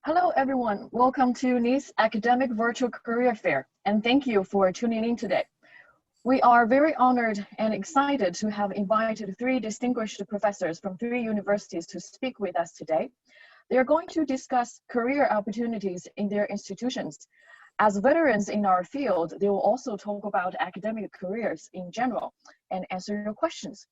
Hello, everyone. Welcome to NISS Academic Virtual Career Fair, and thank you for tuning in today. We are very honored and excited to have invited three distinguished professors from three universities to speak with us today. They are going to discuss career opportunities in their institutions. As veterans in our field, they will also talk about academic careers in general and answer your questions.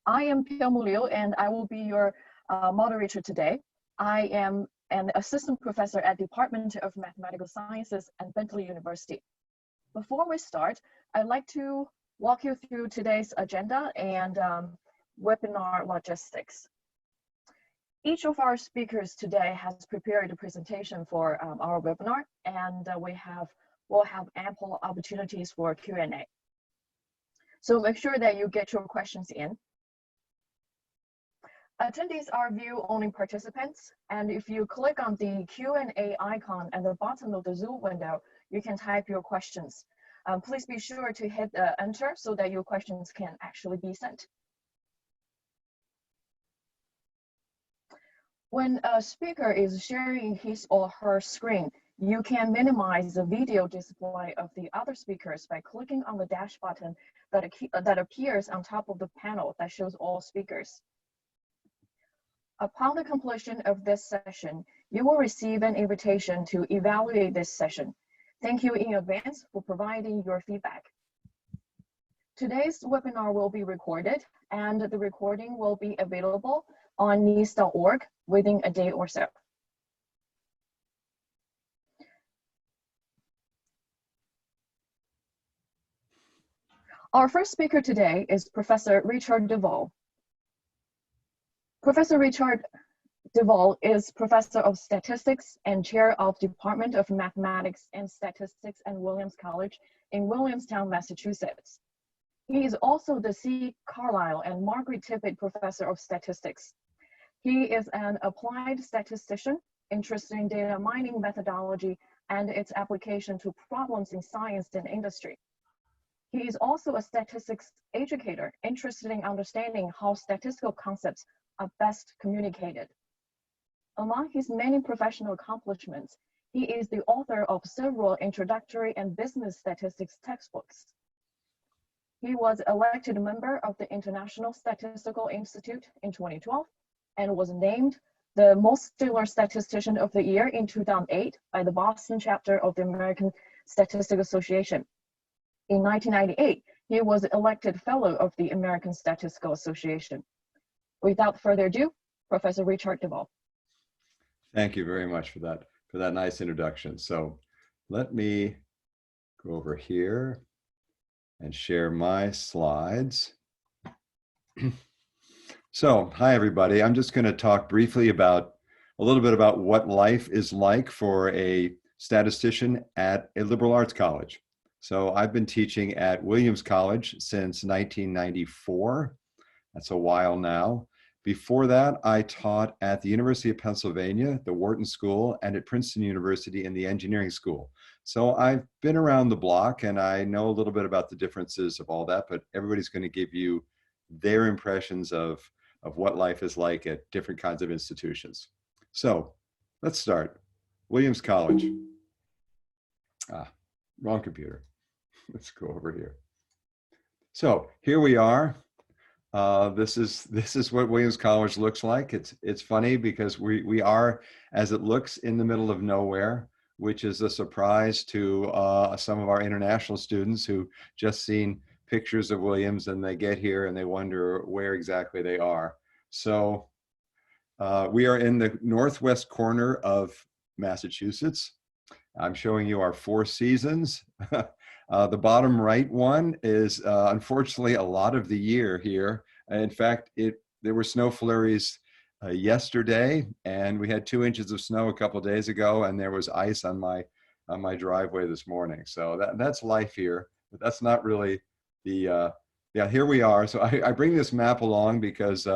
I am Pyeong Liu, and I will be your moderator today. I am an assistant professor at Department of Mathematical Sciences at Bentley University. Before we start, I'd like to walk you through today's agenda and webinar logistics. Each of our speakers today has prepared a presentation for our webinar, and we'll have ample opportunities for Q&A. So make sure that you get your questions in. Attendees are view-only participants, and if you click on the Q&A icon at the bottom of the Zoom window, you can type your questions. Please be sure to hit enter so that your questions can actually be sent. When a speaker is sharing his or her screen, you can minimize the video display of the other speakers by clicking on the dash button that appears on top of the panel that shows all speakers. Upon the completion of this session, you will receive an invitation to evaluate this session. Thank you in advance for providing your feedback. Today's webinar will be recorded, and the recording will be available on NISS.org within a day or so. Our first speaker today is Professor Richard Duvall. Professor Richard Duvall is Professor of Statistics and Chair of Department of Mathematics and Statistics at Williams College in Williamstown, Massachusetts. He is also the C. Carlisle and Margaret Tippett Professor of Statistics. He is an applied statistician interested in data mining methodology and its application to problems in science and industry. He is also a statistics educator interested in understanding how statistical concepts are best communicated. Among his many professional accomplishments, he is the author of several introductory and business statistics textbooks. He was elected member of the International Statistical Institute in 2012 and was named the most stellar statistician of the year in 2008 by the Boston chapter of the American Statistical Association. In 1998, he was elected fellow of the American Statistical Association. Without further ado, Professor Richard Duvall. Thank you very much for that nice introduction. So let me go over here and share my slides. So, hi everybody. I'm just going to talk briefly about a little bit about what life is like for a statistician at a liberal arts college. So I've been teaching at Williams College since 1994. That's a while now. Before that, I taught at the University of Pennsylvania, the Wharton School, and at Princeton University in the engineering school. So I've been around the block and I know a little bit about the differences of all that, but everybody's going to give you their impressions of what life is like at different kinds of institutions. So let's start. Williams College. Wrong computer. Let's go over here. So here we are. This is what Williams College looks like. It's funny because we are, as it looks, in the middle of nowhere, which is a surprise to some of our international students who just seen pictures of Williams and they get here and they wonder where exactly they are. So we are in the northwest corner of Massachusetts. I'm showing you our four seasons. The bottom right one is unfortunately a lot of the year here. In fact, there were snow flurries yesterday, and we had 2 inches of snow a couple of days ago, and there was ice on my driveway this morning. So that's life here, but that's not really the yeah. Here we are. So I bring this map along because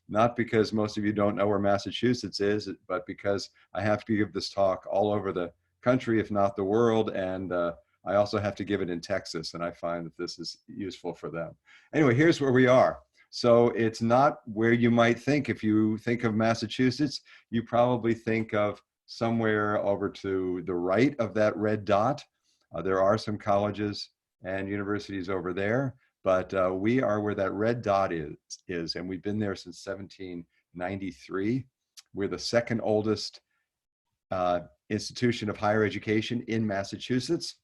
not because most of you don't know where Massachusetts is, but because I have to give this talk all over the country, if not the world, and I also have to give it in Texas, and I find that this is useful for them. Anyway, here's where we are. So it's not where you might think. If you think of Massachusetts, you probably think of somewhere over to the right of that red dot. There are some colleges and universities over there, but we are where that red dot is, and we've been there since 1793. We're the second oldest institution of higher education in Massachusetts.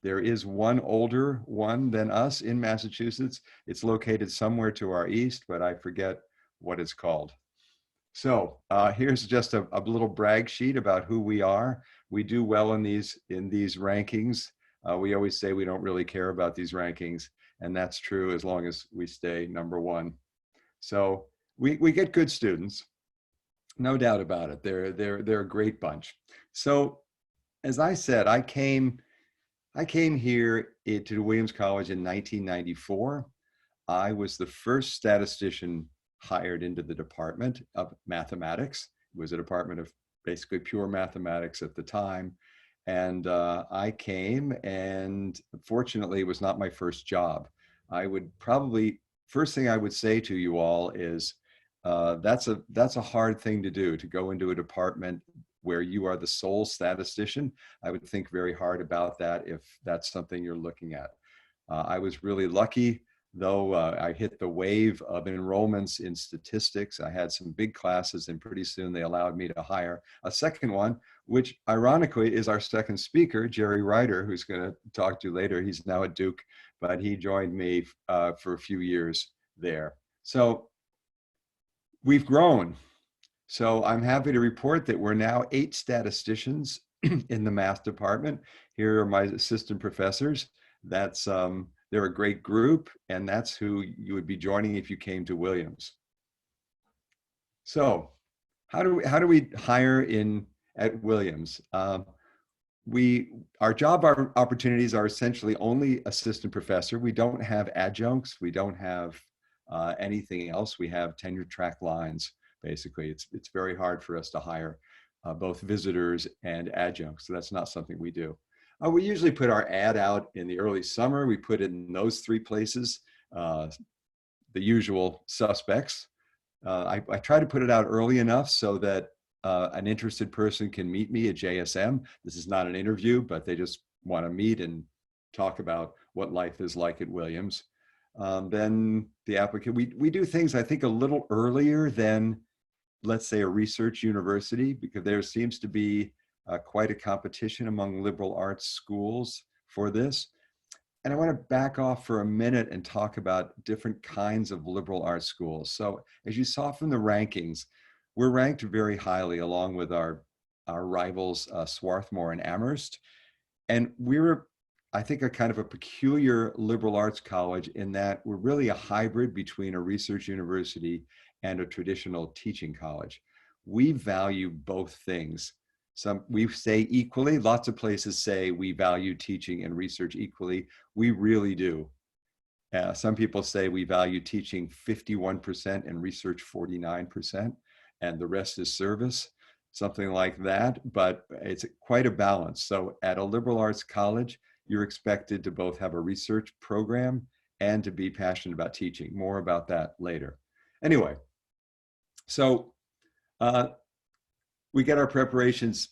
There is one older one than us in Massachusetts. It's located somewhere to our east, but I forget what it's called. So here's just a little brag sheet about who we are. We do well in these rankings. We always say we don't really care about these rankings, and that's true as long as we stay number one. So we get good students, no doubt about it. They're a great bunch. So as I said, I came here to Williams College in 1994. I was the first statistician hired into the Department of Mathematics. It was a department of basically pure mathematics at the time. And I came, and fortunately it was not my first job. I would probably, first thing I would say to you all is, that's a hard thing to do, to go into a department where you are the sole statistician. I would think very hard about that if that's something you're looking at. I was really lucky, though. I hit the wave of enrollments in statistics. I had some big classes, and pretty soon they allowed me to hire a second one, which ironically is our second speaker, Jerry Ryder, who's going to talk to you later. He's now at Duke, but he joined me for a few years there. So we've grown. So I'm happy to report that we're now 8 statisticians in the math department. Here are my assistant professors. That's they're a great group, and that's who you would be joining if you came to Williams. So how do we hire at Williams? Our job opportunities are essentially only assistant professor. We don't have adjuncts. We don't have anything else. We have tenure track lines. Basically, it's very hard for us to hire both visitors and adjuncts. So that's not something we do. We usually put our ad out in the early summer. We put it in those 3 places, the usual suspects. I try to put it out early enough so that an interested person can meet me at JSM. This is not an interview, but they just want to meet and talk about what life is like at Williams. Then the applicant, we do things, I think, a little earlier than, let's say, a research university, because there seems to be quite a competition among liberal arts schools for this. And I want to back off for a minute and talk about different kinds of liberal arts schools. So as you saw from the rankings, we're ranked very highly along with our rivals, Swarthmore and Amherst. And we're, I think, a kind of a peculiar liberal arts college in that we're really a hybrid between a research university and a traditional teaching college. We value both things. We say equally. Lots of places say we value teaching and research equally. We really do. Some people say we value teaching 51% and research 49%, and the rest is service, something like that. But it's quite a balance. So at a liberal arts college, you're expected to both have a research program and to be passionate about teaching. More about that later. Anyway, so we get our preparations.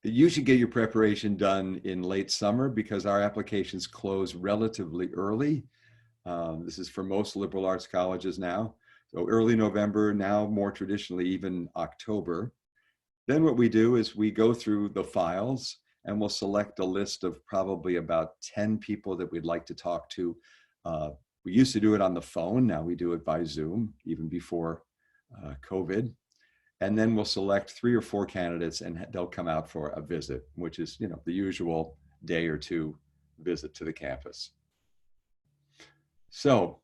You should get your preparation done in late summer because our applications close relatively early. This is for most liberal arts colleges now. So early November, now more traditionally even October. Then what we do is we go through the files and we'll select a list of probably about 10 people that we'd like to talk to. We used to do it on the phone. Now we do it by Zoom, even before COVID. And then we'll select 3 or 4 candidates and they'll come out for a visit, which is, you know, the usual day or 2 visit to the campus. So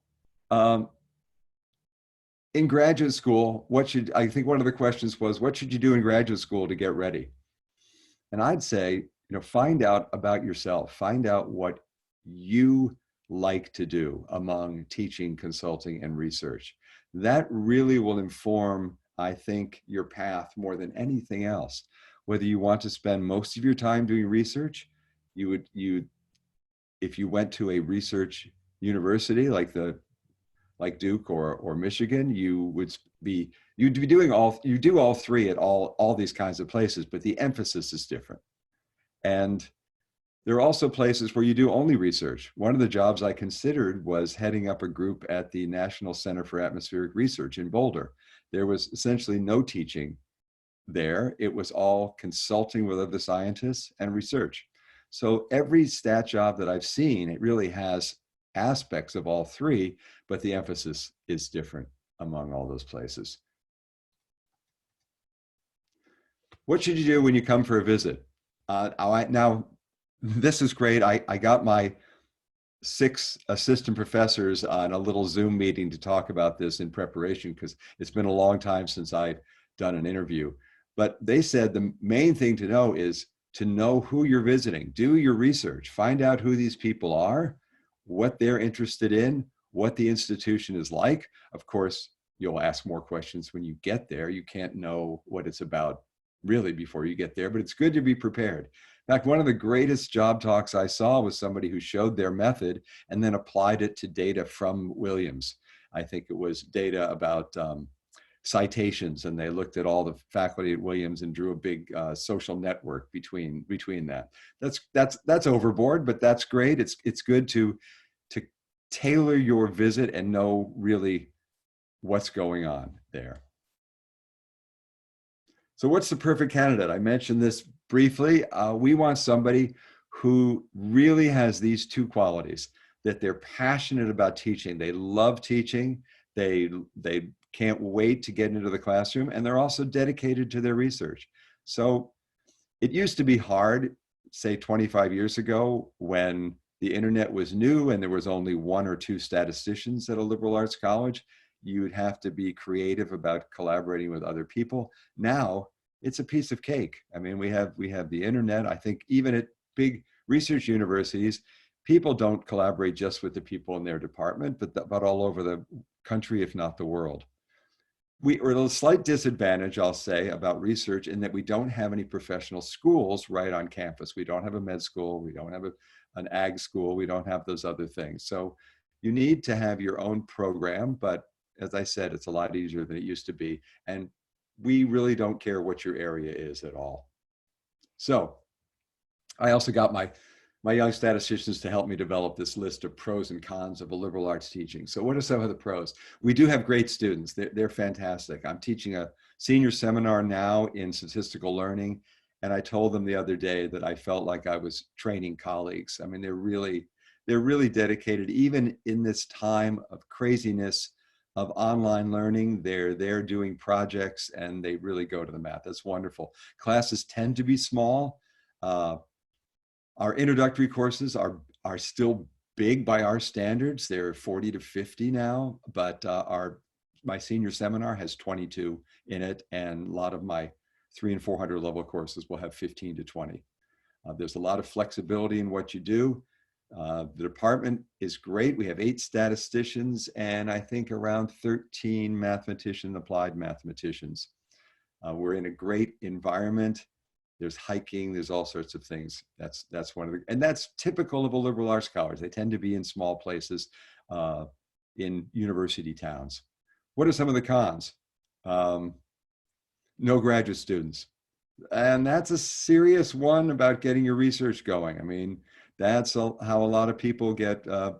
in graduate school, I think one of the questions was, what should you do in graduate school to get ready? And I'd say, you know, find out about yourself, find out what you like to do among teaching, consulting, and research. That really will inform, I think, your path more than anything else. Whether you want to spend most of your time doing research, if you went to a research university like the like Duke or Michigan, you'd be doing you do all three at all these kinds of places, but the emphasis is different. And there are also places where you do only research. One of the jobs I considered was heading up a group at the National Center for Atmospheric Research in Boulder. There was essentially no teaching there. It was all consulting with other scientists and research. So every stat job that I've seen, it really has aspects of all three, but the emphasis is different among all those places. What should you do when you come for a visit? Now, this is great. I got my 6 assistant professors on a little Zoom meeting to talk about this in preparation, because it's been a long time since I've done an interview. But they said the main thing to know is to know who you're visiting. Do your research. Find out who these people are, what they're interested in, what the institution is like. Of course, you'll ask more questions when you get there. You can't know what it's about really before you get there, but it's good to be prepared. In fact, one of the greatest job talks I saw was somebody who showed their method and then applied it to data from Williams. I think it was data about citations, and they looked at all the faculty at Williams and drew a big social network between that. That's overboard, but that's great. It's good to tailor your visit and know really what's going on there. So what's the perfect candidate? I mentioned this briefly. We want somebody who really has these 2 qualities, that they're passionate about teaching. They love teaching. They can't wait to get into the classroom, and they're also dedicated to their research. So it used to be hard, say 25 years ago, when the internet was new and there was only 1 or 2 statisticians at a liberal arts college. You'd have to be creative about collaborating with other people. Now it's a piece of cake. I mean, we have the internet. I think even at big research universities, people don't collaborate just with the people in their department, but all over the country, if not the world. We're at a slight disadvantage, I'll say, about research in that we don't have any professional schools right on campus. We don't have a med school. We don't have an ag school. We don't have those other things. So you need to have your own program, but as I said, it's a lot easier than it used to be. And we really don't care what your area is at all. So I also got my young statisticians to help me develop this list of pros and cons of a liberal arts teaching. So what are some of the pros? We do have great students. They're fantastic. I'm teaching a senior seminar now in statistical learning, and I told them the other day that I felt like I was training colleagues. I mean, they're really dedicated, even in this time of craziness of online learning. They're doing projects and they really go to the mat. That's wonderful. Classes tend to be small. Our introductory courses are still big by our standards. They're 40 to 50 now, but my senior seminar has 22 in it, and a lot of my 300 and 400 level courses will have 15 to 20. There's a lot of flexibility in what you do. The department is great. We have 8 statisticians and I think around 13 applied mathematicians. We're in a great environment. There's hiking, there's all sorts of things. That's one of the, and that's typical of a liberal arts college. They tend to be in small places, in university towns. What are some of the cons? No graduate students. And that's a serious one about getting your research going. I mean, that's how a lot of people get a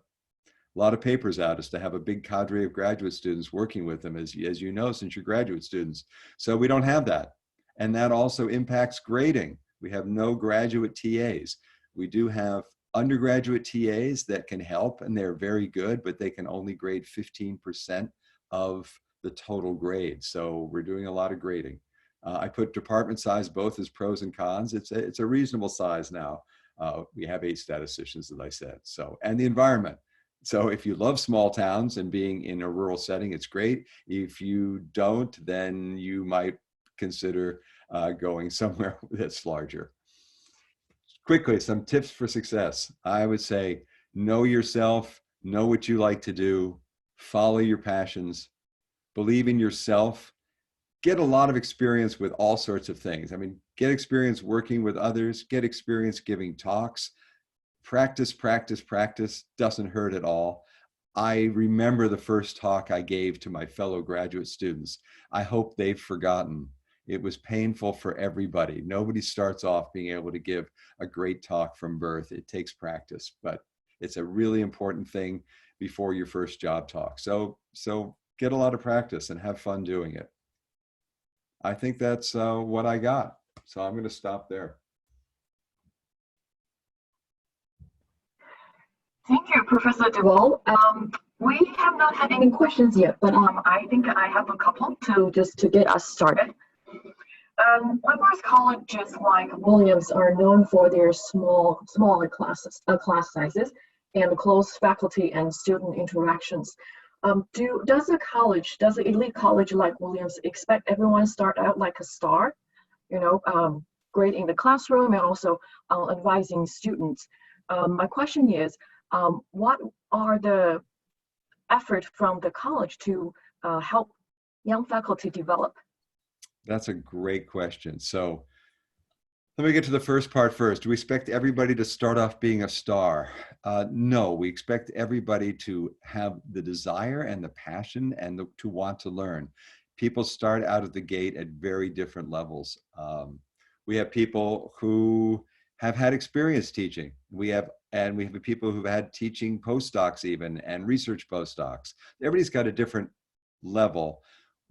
lot of papers out, is to have a big cadre of graduate students working with them, as you know, since you're graduate students. So we don't have that. And that also impacts grading. We have no graduate TAs. We do have undergraduate TAs that can help, and they're very good, but they can only grade 15% of the total grade. So we're doing a lot of grading. I put department size both as pros and cons. It's a reasonable size now. We have 8 statisticians, as I said. So, and the environment. So if you love small towns and being in a rural setting, it's great. If you don't, then you might consider going somewhere that's larger. Quickly, some tips for success. I would say, know yourself, know what you like to do, follow your passions, believe in yourself, get a lot of experience with all sorts of things. I mean, get experience working with others, get experience giving talks, practice doesn't hurt at all. I remember the first talk I gave to my fellow graduate students. I hope they've forgotten. It was painful for everybody. Nobody starts off being able to give a great talk from birth. It takes practice, but it's a really important thing before your first job talk. So get a lot of practice and have fun doing it. I think that's what I got. So I'm going to stop there. Thank you, Professor Duval. We have not had any questions yet, but I think I have a couple to get us started. Liberal colleges like Williams are known for their smaller class sizes and close faculty and student interactions. Does an elite college like Williams expect everyone to start out like a star, great in the classroom and also advising students? My question is, what are the efforts from the college to help young faculty develop? That's a great question. So let me get to the first part first. Do we expect everybody to start off being a star? No, we expect everybody to have the desire and the passion and to want to learn. People start out of the gate at very different levels. We have people who have had experience teaching. We have people who've had teaching postdocs even and research postdocs. Everybody's got a different level.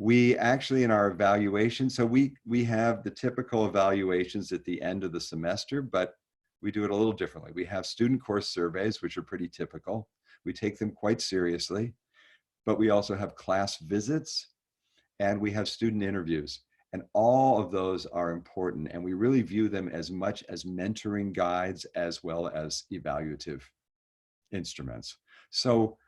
We actually, in our evaluation, so we have the typical evaluations at the end of the semester, but we do it a little differently. We have student course surveys, which are pretty typical. We take them quite seriously, but we also have class visits and we have student interviews. And all of those are important. And we really view them as much as mentoring guides as well as evaluative instruments. So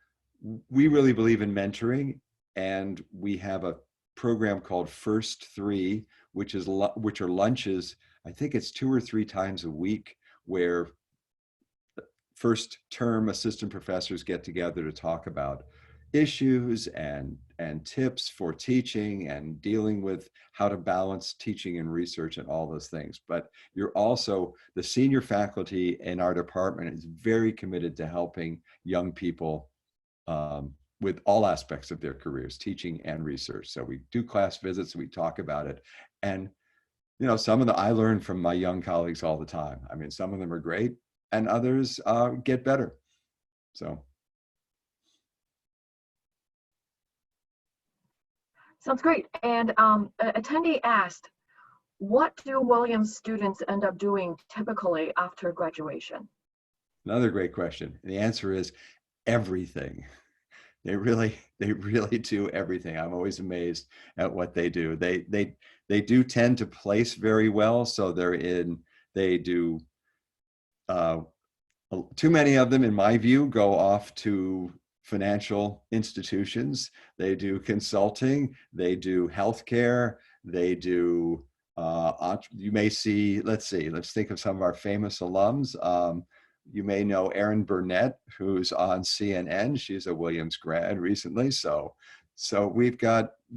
we really believe in mentoring. And we have a program called First Three, which are lunches. I think it's 2 or 3 times a week where first term assistant professors get together to talk about issues and tips for teaching and dealing with how to balance teaching and research and all those things. But you're also, the senior faculty in our department is very committed to helping young people with all aspects of their careers, teaching and research. So we do class visits, we talk about it. And, some of I learn from my young colleagues all the time. I mean, some of them are great and others get better. So. Sounds great. And an attendee asked, what do Williams students end up doing typically after graduation? Another great question. The answer is everything. They really do everything. I'm always amazed at what they do. They do tend to place very well. So they do, too many of them, in my view, go off to financial institutions. They do consulting, they do healthcare, they do, you may see, let's think of some of our famous alums. You may know Erin Burnett, who's on CNN. She's a Williams grad recently. So we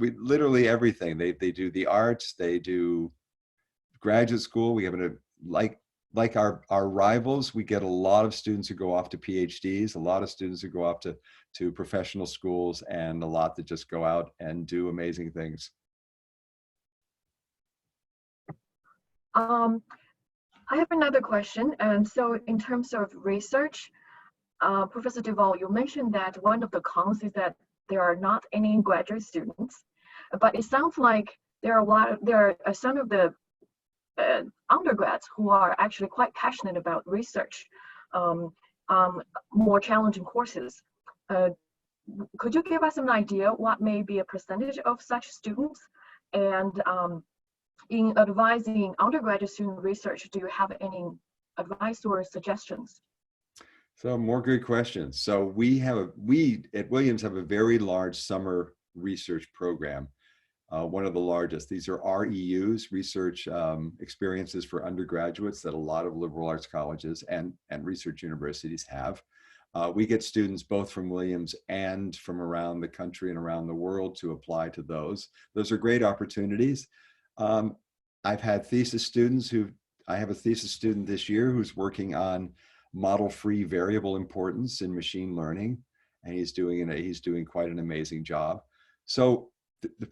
literally everything. They do the arts, they do graduate school. We have like our rivals, we get a lot of students who go off to PhDs, a lot of students who go off to professional schools, and a lot that just go out and do amazing things. I have another question. And so in terms of research, Professor Duval, you mentioned that one of the cons is that there are not any graduate students, but it sounds like there are some of the undergrads who are actually quite passionate about research, more challenging courses. Could you give us an idea what may be a percentage of such students? And in advising undergraduate student research, do you have any advice or suggestions? So more good questions. So we at Williams have a very large summer research program. One of the largest. These are REUs, research experiences for undergraduates, that a lot of liberal arts colleges and research universities have. We get students both from Williams and from around the country and around the world to apply to those. Those are great opportunities. I've had thesis students I have a thesis student this year who's working on model-free variable importance in machine learning. and he's doing quite an amazing job. So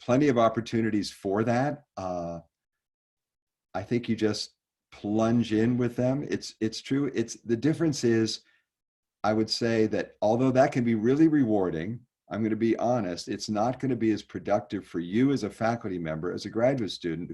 plenty of opportunities for that. I think you just plunge in with them. It's true. The difference is, I would say that although that can be really rewarding, I'm going to be honest, it's not going to be as productive for you as a faculty member, as a graduate student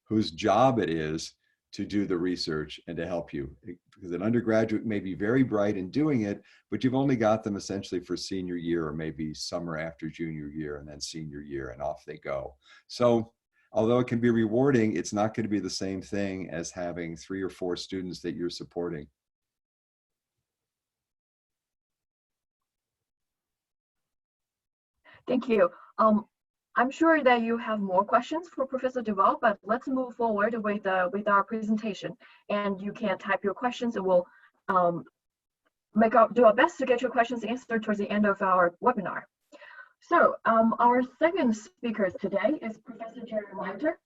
whose job it is to do the research and to help you. Because an undergraduate may be very bright in doing it, but you've only got them essentially for senior year, or maybe summer after junior year, and then senior year, and off they go. So although it can be rewarding, it's not going to be the same thing as having 3 or 4 students that you're supporting. Thank you. I'm sure that you have more questions for Professor Duval, but let's move forward with our presentation. And you can type your questions, and we'll do our best to get your questions answered towards the end of our webinar. So our second speaker today is Professor Jerry Reiter.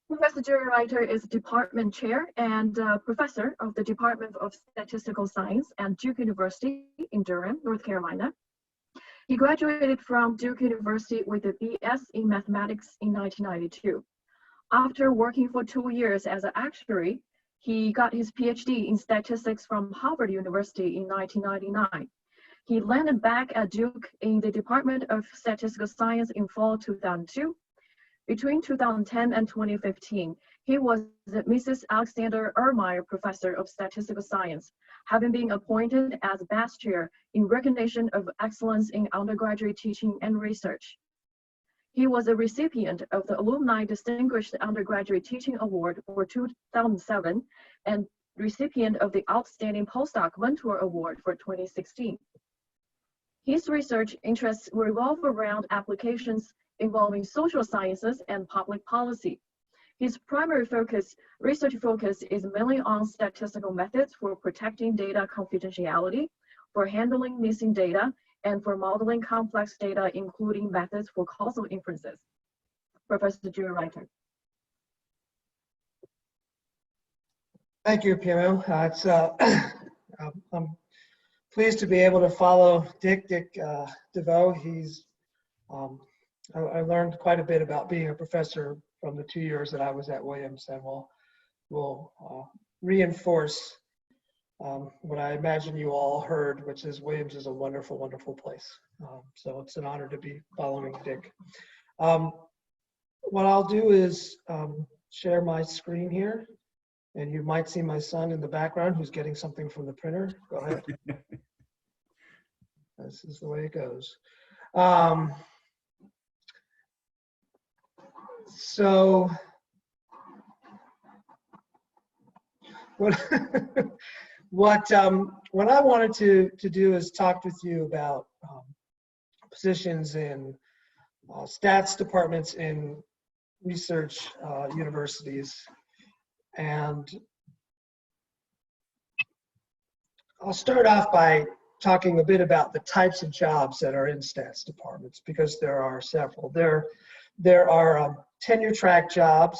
Professor Jerry Reiter is Department Chair and Professor of the Department of Statistical Science at Duke University in Durham, North Carolina. He graduated from Duke University with a BS in mathematics in 1992. After working for 2 years as an actuary, he got his PhD in statistics from Harvard University in 1999. He landed back at Duke in the Department of Statistical Science in fall 2002. Between 2010 and 2015, he was the Mrs. Alexander Ermeyer Professor of Statistical Science, having been appointed as Bass Chair in recognition of excellence in undergraduate teaching and research. He was a recipient of the Alumni Distinguished Undergraduate Teaching Award for 2007 and recipient of the Outstanding Postdoc Mentor Award for 2016. His research interests revolve around applications involving social sciences and public policy. His primary research focus is mainly on statistical methods for protecting data confidentiality, for handling missing data, and for modeling complex data, including methods for causal inferences. Professor Jerry Reiter. Thank you, Piero. I'm pleased to be able to follow Dick DeVoe. I learned quite a bit about being a professor from the 2 years that I was at Williams, and we'll reinforce what I imagine you all heard, which is Williams is a wonderful, wonderful place. So it's an honor to be following Dick. What I'll do is share my screen here, and you might see my son in the background who's getting something from the printer. Go ahead. This is the way it goes. So what I wanted to do is talk with you about positions in stats departments in research universities. And I'll start off by talking a bit about the types of jobs that are in stats departments, because there are several. There are tenure track jobs,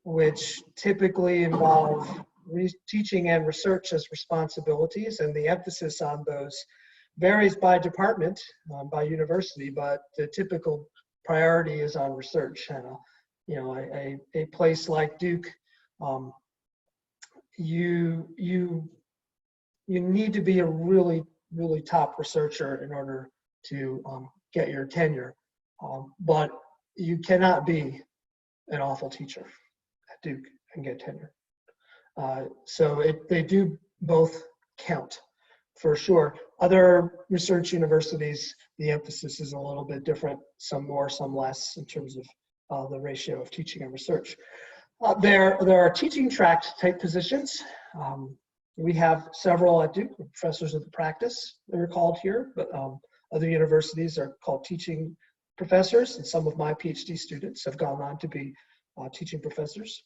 which typically involve teaching and research as responsibilities, and the emphasis on those varies by department, by university, but the typical priority is on research. And a place like Duke, you need to be a really, really top researcher in order to get your tenure. But you cannot be an awful teacher at Duke and get tenure. So they do both count, for sure. Other research universities, the emphasis is a little bit different, some more, some less, in terms of the ratio of teaching and research. There are teaching track type positions. We have several at Duke, professors of the practice, they're called here, but other universities are called teaching professors, and some of my PhD students have gone on to be teaching professors.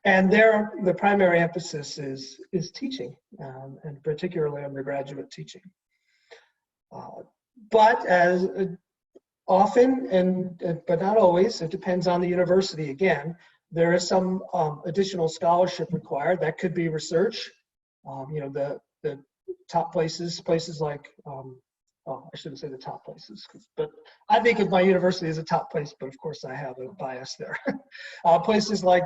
And there, the primary emphasis is teaching, and particularly undergraduate teaching. But as often, but not always, it depends on the university again, there is some additional scholarship required. That could be research. The top places like, oh, I shouldn't say the top places, but I think of my university as a top place, but of course I have a bias there. Places like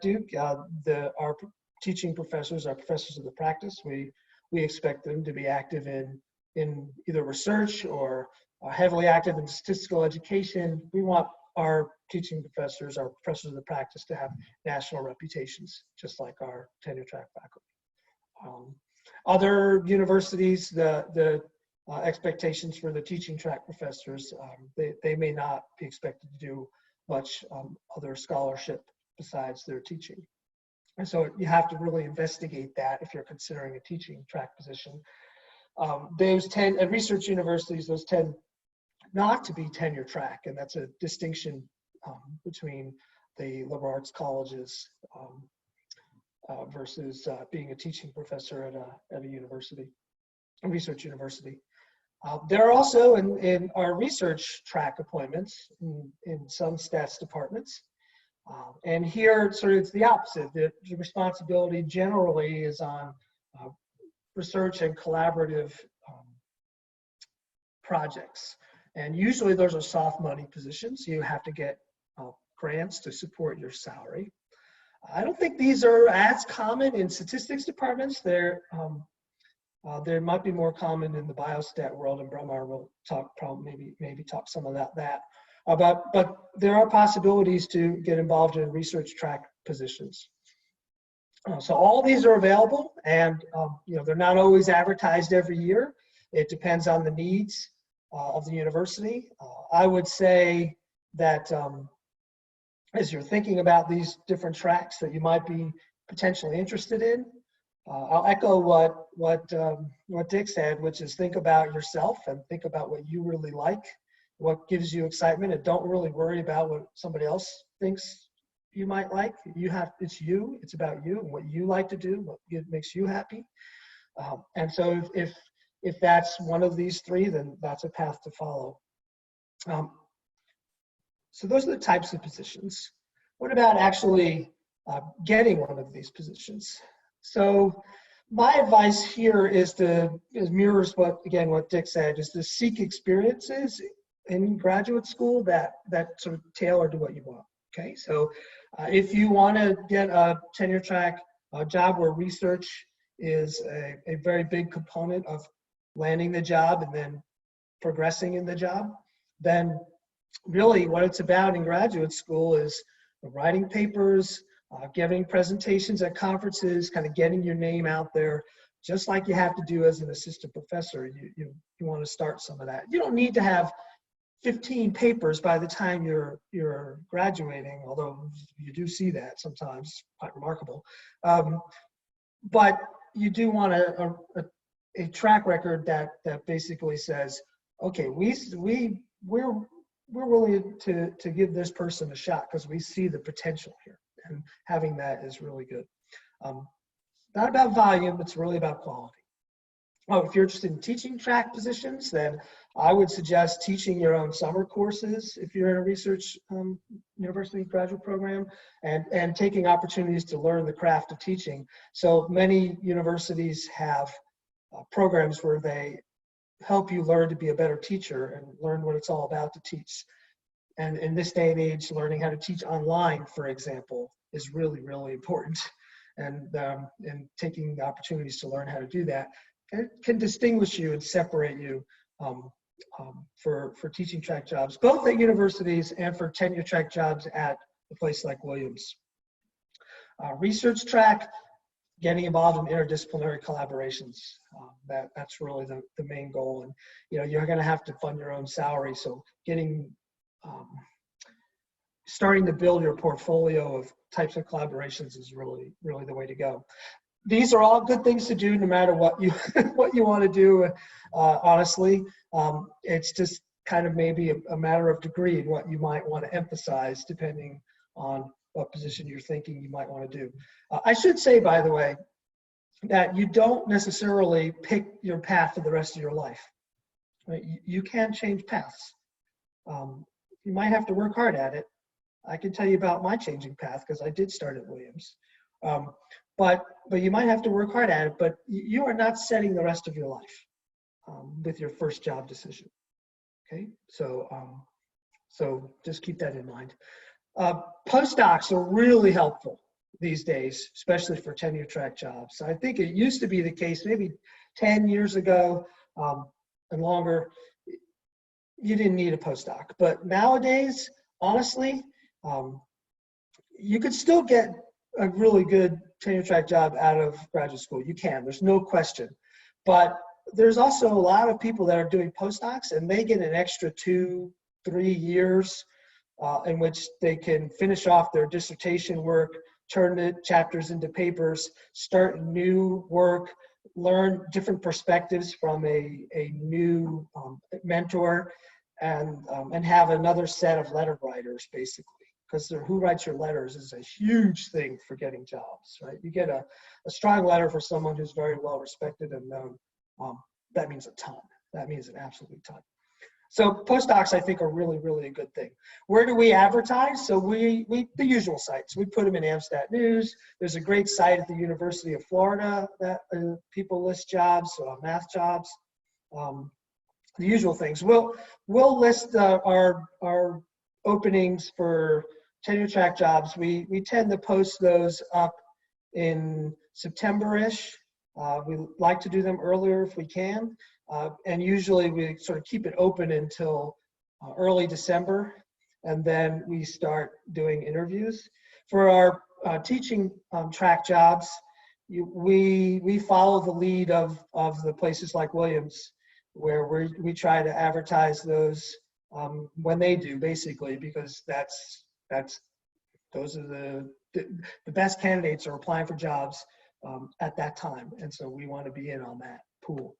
Duke, our teaching professors, our professors of the practice, we expect them to be active in either research or heavily active in statistical education. We want our teaching professors, our professors of the practice, to have national reputations, just like our tenure track faculty. Other universities, the expectations for the teaching track professors, they may not be expected to do much other scholarship besides their teaching. And so you have to really investigate that if you're considering a teaching track position. Those tend, at research universities, those tend not to be tenure track, and that's a distinction between the liberal arts colleges versus being a teaching professor at a university, a research university. There are also in our research track appointments in some stats departments. And here, sort of, it's the opposite. The responsibility generally is on research and collaborative projects. And usually those are soft money positions. You have to get grants to support your salary. I don't think these are as common in statistics departments. They might be more common in the biostat world, and Bromar will talk, maybe talk some about that. But there are possibilities to get involved in research track positions. So all these are available, and they're not always advertised every year. It depends on the needs of the university. I would say that as you're thinking about these different tracks that you might be potentially interested in, I'll echo what Dick said, which is think about yourself and think about what you really like, what gives you excitement, and don't really worry about what somebody else thinks you might like. It's about you and what you like to do, what makes you happy. And so if that's one of these three, then that's a path to follow. So those are the types of positions. What about actually getting one of these positions? So my advice here mirrors what Dick said, is to seek experiences in graduate school that sort of tailor to what you want. Okay, so if you want to get a tenure track job where research is a very big component of landing the job and then progressing in the job, then really what it's about in graduate school is writing papers, giving presentations at conferences, kind of getting your name out there, just like you have to do as an assistant professor. You want to start some of that. You don't need to have 15 papers by the time you're graduating, although you do see that sometimes, quite remarkable. But you do want a track record that basically says, okay, we're willing to give this person a shot because we see the potential here, and having that is really good. Not about volume, it's really about quality. If you're interested in teaching track positions, then I would suggest teaching your own summer courses if you're in a research university graduate program, and taking opportunities to learn the craft of teaching. So many universities have programs where they help you learn to be a better teacher and learn what it's all about to teach. And in this day and age, learning how to teach online, for example, is really, really important. And taking the opportunities to learn how to do that can distinguish you and separate you for teaching track jobs, both at universities and for tenure track jobs at a place like Williams. Research track, getting involved in interdisciplinary collaborations. That's really the main goal. And you're going to have to fund your own salary, so starting to build your portfolio of types of collaborations is really, really the way to go. These are all good things to do no matter what you what you want to do. Honestly, it's just kind of maybe a matter of degree and what you might want to emphasize depending on what position you're thinking you might want to do. I should say, by the way, that you don't necessarily pick your path for the rest of your life. Right? You can change paths. You might have to work hard at it. I can tell you about my changing path because I did start at Williams. but you might have to work hard at it, but you are not setting the rest of your life with your first job decision. Okay, so just keep that in mind. Postdocs are really helpful these days, especially for tenure track jobs. I think it used to be the case maybe 10 years ago and longer, you didn't need a postdoc. But nowadays, honestly, you could still get a really good tenure track job out of graduate school. You can, there's no question. But there's also a lot of people that are doing postdocs, and they get an extra 2-3 years in which they can finish off their dissertation work, turn the chapters into papers, start new work, learn different perspectives from a new mentor, and have another set of letter writers, basically. Because who writes your letters is a huge thing for getting jobs, right? You get a strong letter for someone who's very well respected and known. That means a ton. That means an absolute ton. So postdocs, I think, are really, really a good thing. Where do we advertise? So we the usual sites. We put them in Amstat News. There's a great site at the University of Florida that people list jobs, math jobs, the usual things. We'll list our openings for tenure track jobs. We tend to post those up in September-ish. We like to do them earlier if we can. And usually we sort of keep it open until early December, and then we start doing interviews. For our teaching track jobs, we follow the lead of the places like Williams, where we try to advertise those when they do, basically, because those are the best candidates are applying for jobs at that time, and so we want to be in on that pool.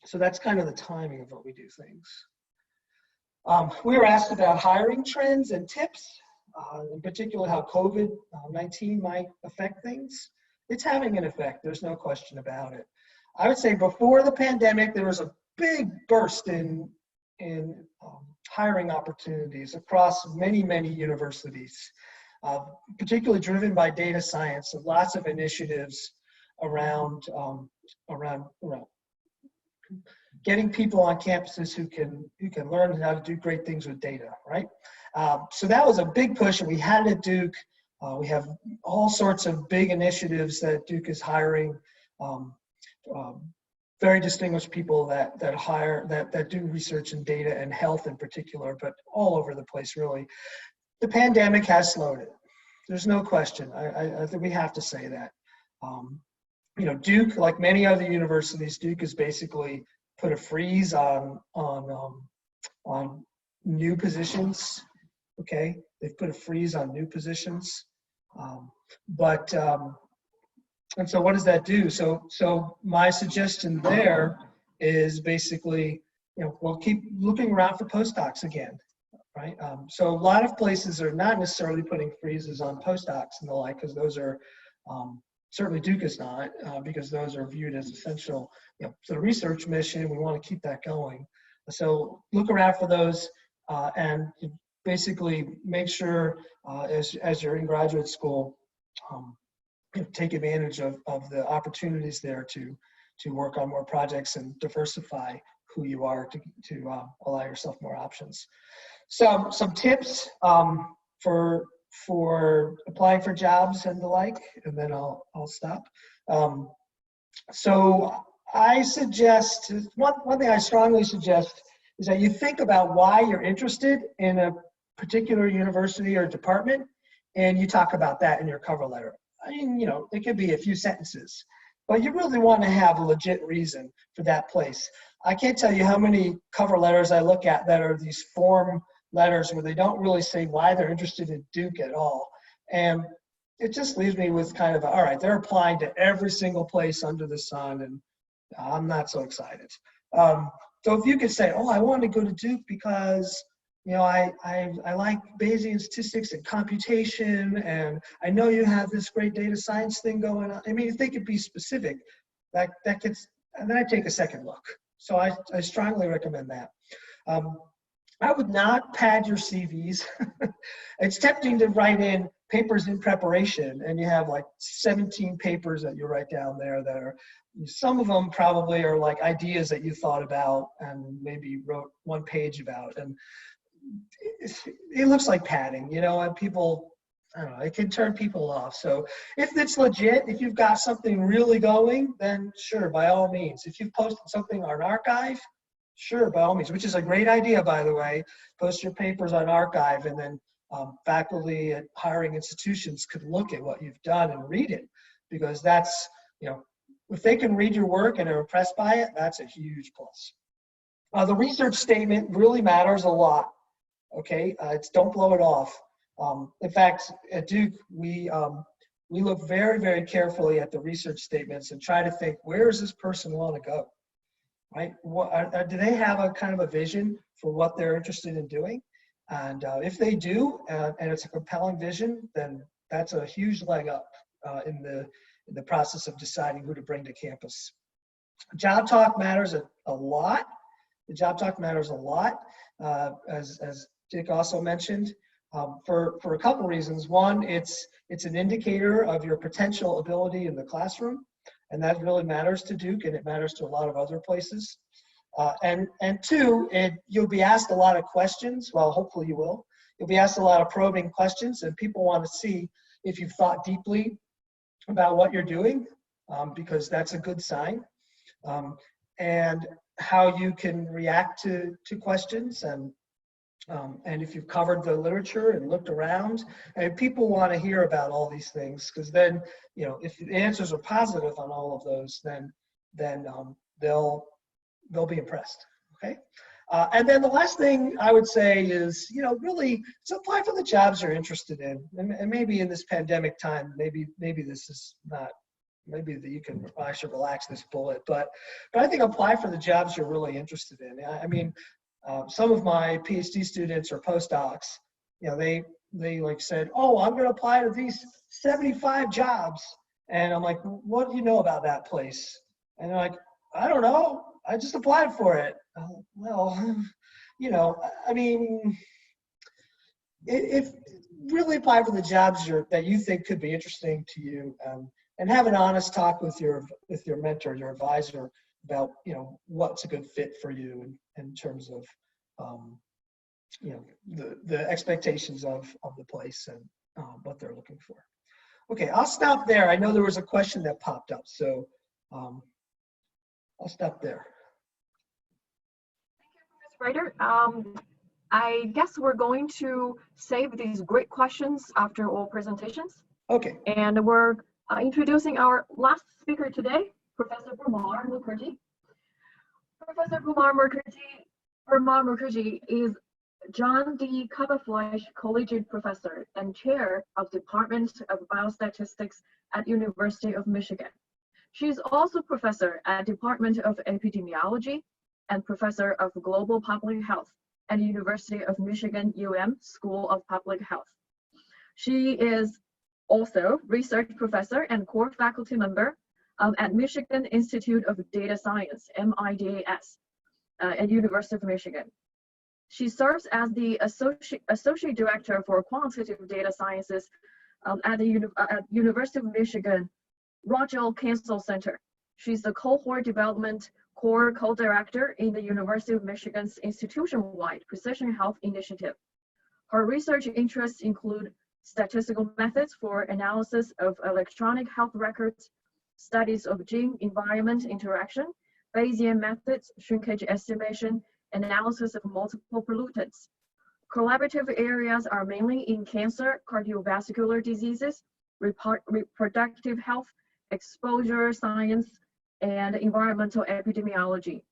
So that's kind of the timing of what we do things. We were asked about hiring trends and tips, in particular how COVID-19 might affect things. It's having an effect, there's no question about it. I would say before the pandemic, there was a big burst in hiring opportunities across many, many universities, particularly driven by data science, and lots of initiatives around getting people on campuses who can learn how to do great things with data, right? So that was a big push, and we had it at Duke. We have all sorts of big initiatives that Duke is hiring. Very distinguished people that do research in data and health in particular, but all over the place, really. The pandemic has slowed it. There's no question. I think we have to say that. Duke, like many other universities, Duke has basically put a freeze on new positions. Okay, they've put a freeze on new positions, and so what does that do? So my suggestion there is basically, we'll keep looking around for postdocs again, right? So a lot of places are not necessarily putting freezes on postdocs and the like, because those are, certainly Duke is not, because those are viewed as essential. So the research mission, we want to keep that going. So look around for those and basically make sure as you're in graduate school, take advantage of the opportunities there to work on more projects and diversify who you are to allow yourself more options. So some tips for applying for jobs and the like, and then I'll stop. So I suggest, one thing I strongly suggest is that you think about why you're interested in a particular university or department, and you talk about that in your cover letter. I mean, it could be a few sentences, but you really want to have a legit reason for that place. I can't tell you how many cover letters I look at that are these form letters where they don't really say why they're interested in Duke at all. And it just leaves me with kind of, all right, they're applying to every single place under the sun, and I'm not so excited. So if you could say, oh, I want to go to Duke because I like Bayesian statistics and computation, and I know you have this great data science thing going on. I mean, if they could be specific, that gets, and then I take a second look. So I strongly recommend that. I would not pad your CVs. It's tempting to write in papers in preparation, and you have like 17 papers that you write down there that are, some of them probably are like ideas that you thought about and maybe wrote one page about, and it looks like padding, you know, and people, I don't know, it can turn people off. So if it's legit, if you've got something really going, then sure, by all means. If you've posted something on Archive, sure, by all means, which is a great idea, by the way. Post your papers on Archive, and then faculty at hiring institutions could look at what you've done and read it, because that's, you know, if they can read your work and are impressed by it, that's a huge plus. The research statement really matters a lot. Okay, don't blow it off. In fact, at Duke, we look very, very carefully at the research statements and try to think, where does this person want to go, right? Do they have a kind of a vision for what they're interested in doing? And if they do, and it's a compelling vision, then that's a huge leg up in the process of deciding who to bring to campus. Job talk matters a lot. The job talk matters a lot, as Dick also mentioned, for a couple reasons. One, it's an indicator of your potential ability in the classroom, and that really matters to Duke, and it matters to a lot of other places. And two, you'll be asked a lot of questions. Well, hopefully you will. You'll be asked a lot of probing questions, and people want to see if you've thought deeply about what you're doing, because that's a good sign. And how you can react to questions, and if you've covered the literature and looked around. And people want to hear about all these things, because then, you know, if the answers are positive on all of those, then they'll be impressed. Okay. And then the last thing I would say is, you know, really, so apply for the jobs you're interested in. And maybe in this pandemic time, maybe this is not, maybe that you can, I should relax this bullet, but I think apply for the jobs you're really interested in. I mean, some of my PhD students or postdocs, you know, they like said, oh, I'm going to apply to these 75 jobs. And I'm like, what do you know about that place? And they're like, I don't know. I just applied for it. Well, you know, I mean, if really apply for the jobs that you think could be interesting to you, and have an honest talk with your mentor, your advisor, about, you know, what's a good fit for you in terms of, you know, the expectations of the place and what they're looking for. Okay, I'll stop there. I know there was a question that popped up, so I'll stop there. Thank you, Ms. Ryder. I guess we're going to save these great questions after all presentations. Okay. And we're introducing our last speaker today, Professor Kumar Mukherjee. Professor Kumar Mukherjee is John D. Copperfleisch Collegiate Professor and Chair of Department of Biostatistics at University of Michigan. She is also Professor at Department of Epidemiology and Professor of Global Public Health at University of Michigan School of Public Health. She is also Research Professor and Core Faculty Member at Michigan Institute of Data Science, MIDAS, at University of Michigan. She serves as the Associate Director for Quantitative Data Sciences at University of Michigan Rogel Cancer Center. She's the Cohort Development Core Co-Director in the University of Michigan's institution-wide Precision Health Initiative. Her research interests include statistical methods for analysis of electronic health records, studies of gene-environment interaction, Bayesian methods, shrinkage estimation, analysis of multiple pollutants. Collaborative areas are mainly in cancer, cardiovascular diseases, reproductive health, exposure science, and environmental epidemiology.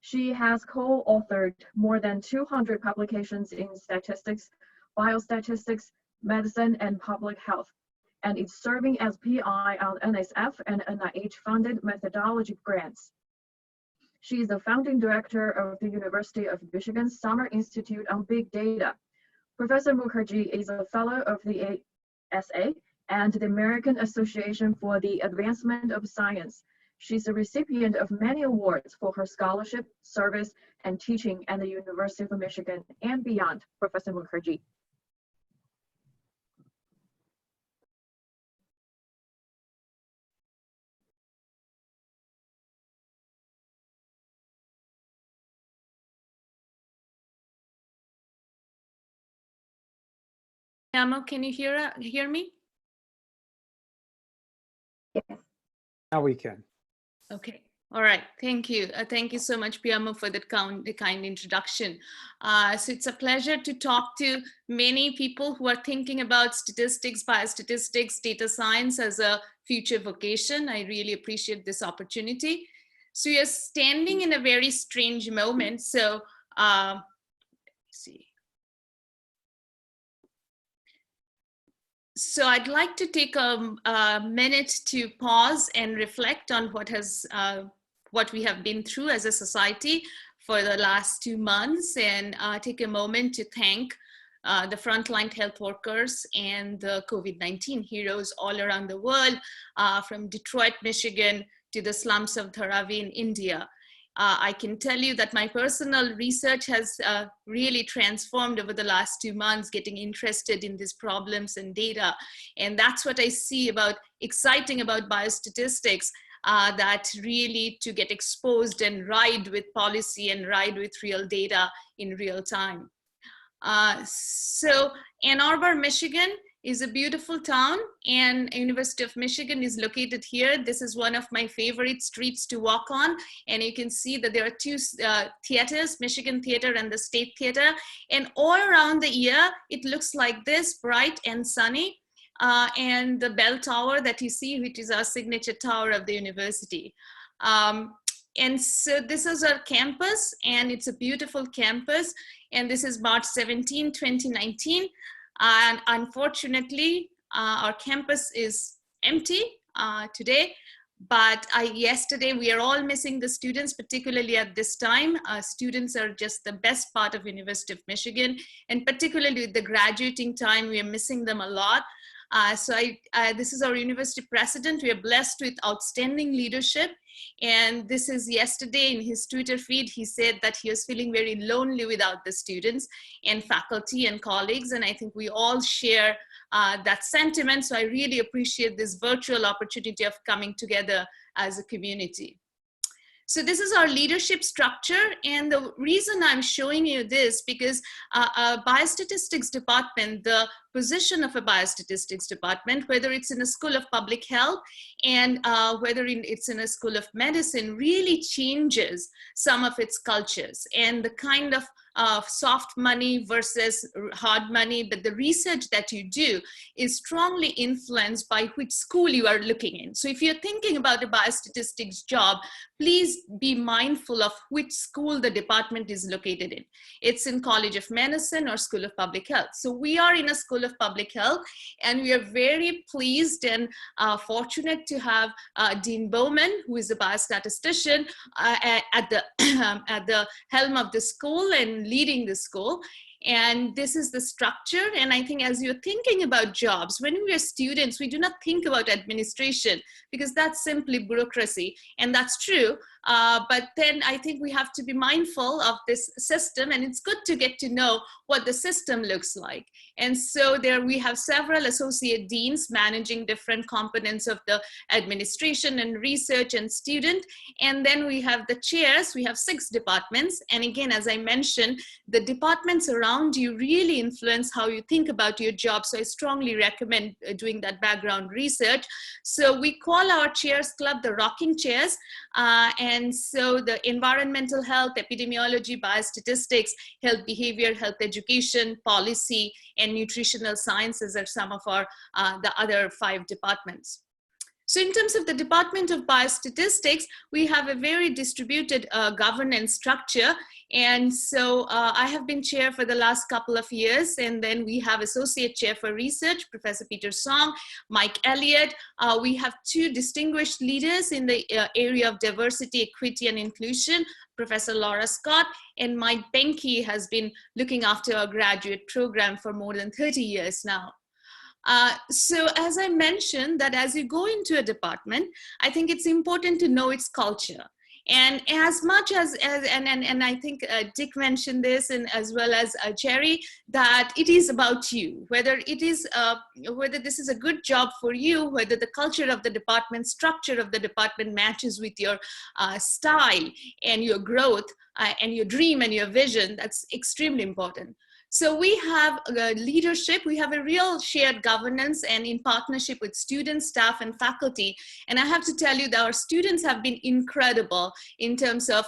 She has co-authored more than 200 publications in statistics, biostatistics, medicine, and public health, and is serving as PI on NSF and NIH-funded methodology grants. She is the founding director of the University of Michigan Summer Institute on Big Data. Professor Mukherjee is a fellow of the ASA and the American Association for the Advancement of Science. She's a recipient of many awards for her scholarship, service, and teaching at the University of Michigan and beyond. Professor Mukherjee. Amo, can you hear me? Now we can. Okay. All right. Thank you. Thank you so much, Piamo, for the kind introduction. So it's a pleasure to talk to many people who are thinking about statistics, biostatistics, data science as a future vocation. I really appreciate this opportunity. So you're standing in a very strange moment. So let's see. So I'd like to take a minute to pause and reflect on what we have been through as a society for the last 2 months, and take a moment to thank the frontline health workers and the COVID-19 heroes all around the world, from Detroit, Michigan, to the slums of Dharavi in India. I can tell you that my personal research has really transformed over the last 2 months, getting interested in these problems and data. And that's what I see exciting about biostatistics, that really to get exposed and ride with policy and ride with real data in real time. So Ann Arbor, Michigan is a beautiful town, and University of Michigan is located here. This is one of my favorite streets to walk on, and you can see that there are two theaters, Michigan Theater and the State Theater, and all around the year it looks like this, bright and sunny. And the bell tower that you see, which is our signature tower of the university. And so this is our campus, and it's a beautiful campus, and this is March 17, 2019. And unfortunately, our campus is empty today. But yesterday, we are all missing the students, particularly at this time. Students are just the best part of University of Michigan. And particularly with the graduating time, we are missing them a lot. This is our university president. We are blessed with outstanding leadership. And this is yesterday in his Twitter feed, he said that he was feeling very lonely without the students and faculty and colleagues. And I think we all share that sentiment. So I really appreciate this virtual opportunity of coming together as a community. So this is our leadership structure, and the reason I'm showing you this because a biostatistics department, the position of a biostatistics department, whether it's in a school of public health and whether it's in a school of medicine, really changes some of its cultures and the kind of soft money versus hard money, but the research that you do is strongly influenced by which school you are looking in. So if you're thinking about a biostatistics job, please be mindful of which school the department is located in. It's in College of Medicine or School of Public Health. So we are in a School of Public Health, and we are very pleased and fortunate to have Dean Bowman, who is a biostatistician at the helm of the school and leading the school. And this is the structure. And I think as you're thinking about jobs, when we are students, we do not think about administration because that's simply bureaucracy. And that's true. But then I think we have to be mindful of this system, and it's good to get to know what the system looks like. And so there we have several associate deans managing different components of the administration and research and student. And then we have the chairs. We have 6 departments. And again, as I mentioned, the departments around you really influence how you think about your job. So I strongly recommend doing that background research. So we call our chairs club the rocking chairs. And so the environmental health, epidemiology, biostatistics, health behavior, health education, policy, and nutritional sciences are some of our the other 5 departments. So in terms of the Department of Biostatistics, we have a very distributed governance structure. And so I have been chair for the last couple of years, and then we have associate chair for research, Professor Peter Song, Mike Elliott. We have 2 distinguished leaders in the area of diversity, equity, and inclusion, Professor Laura Scott, and Mike Benke has been looking after our graduate program for more than 30 years now. So as I mentioned, that as you go into a department, I think it's important to know its culture. And as much as and I think Dick mentioned this, and as well as Jerry, that it is about you, whether it is whether this is a good job for you, whether the culture of the department, structure of the department matches with your style and your growth and your dream and your vision. That's extremely important. So we have leadership, we have a real shared governance and in partnership with students, staff, and faculty. And I have to tell you that our students have been incredible in terms of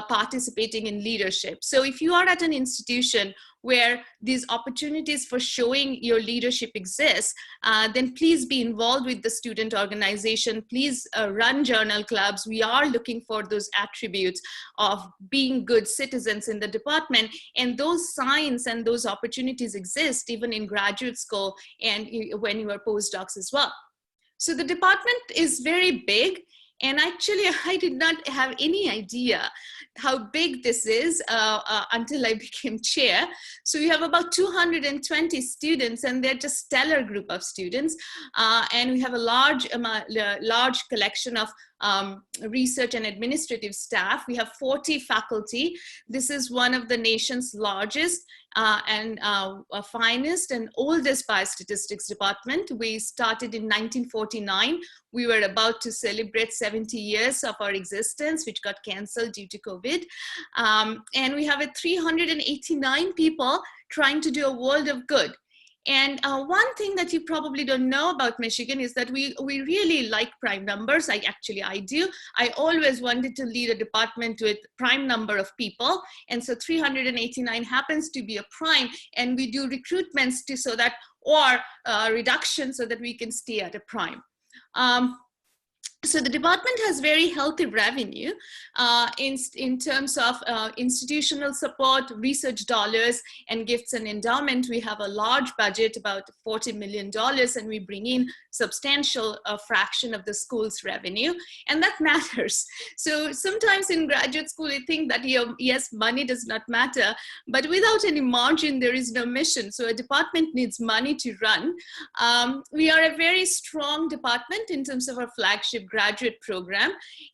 participating in leadership. So if you are at an institution where these opportunities for showing your leadership exist, then please be involved with the student organization. Please run journal clubs. We are looking for those attributes of being good citizens in the department. And those signs and those opportunities exist even in graduate school and when you are postdocs as well. So the department is very big. And actually, I did not have any idea how big this is until I became chair. So we have about 220 students, and they're just stellar group of students. And we have a large collection of research and administrative staff. We have 40 faculty. This is one of the nation's largest and finest and oldest biostatistics department. We started in 1949. We were about to celebrate 70 years of our existence, which got canceled due to COVID. And we have 389 people trying to do a world of good. And one thing that you probably don't know about Michigan is that we really like prime numbers. I do. I always wanted to lead a department with prime number of people. And so 389 happens to be a prime. And we do recruitments or reduction so that we can stay at a prime. So the department has very healthy revenue in terms of institutional support, research dollars, and gifts and endowment. We have a large budget, about $40 million, and we bring in substantial fraction of the school's revenue, and that matters. So sometimes in graduate school, you think that yes, money does not matter, but without any margin, there is no mission. So a department needs money to run. We are a very strong department in terms of our flagship graduate program.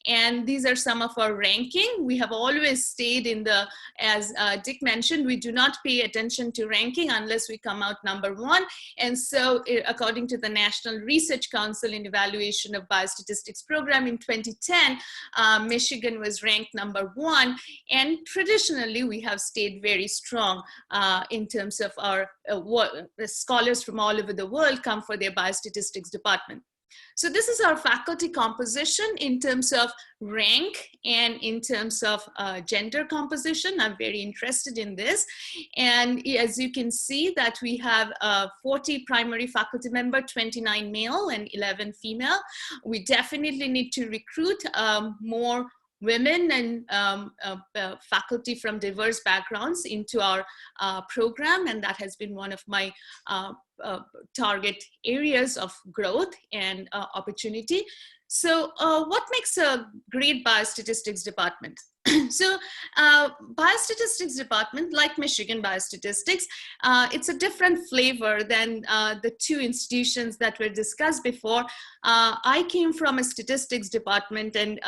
And these are some of our ranking. We have always stayed in as Dick mentioned, we do not pay attention to ranking unless we come out #1. And so according to the National Research Council in Evaluation of Biostatistics Program in 2010, Michigan was ranked #1. And traditionally, we have stayed very strong in terms of our scholars from all over the world come for their biostatistics department. So this is our faculty composition in terms of rank and in terms of gender composition. I'm very interested in this. And as you can see that we have 40 primary faculty members, 29 male and 11 female. We definitely need to recruit more women and faculty from diverse backgrounds into our program, and that has been one of my target areas of growth and opportunity. So what makes a great biostatistics department? So biostatistics department, like Michigan Biostatistics, it's a different flavor than the two institutions that were discussed before. I came from a statistics department and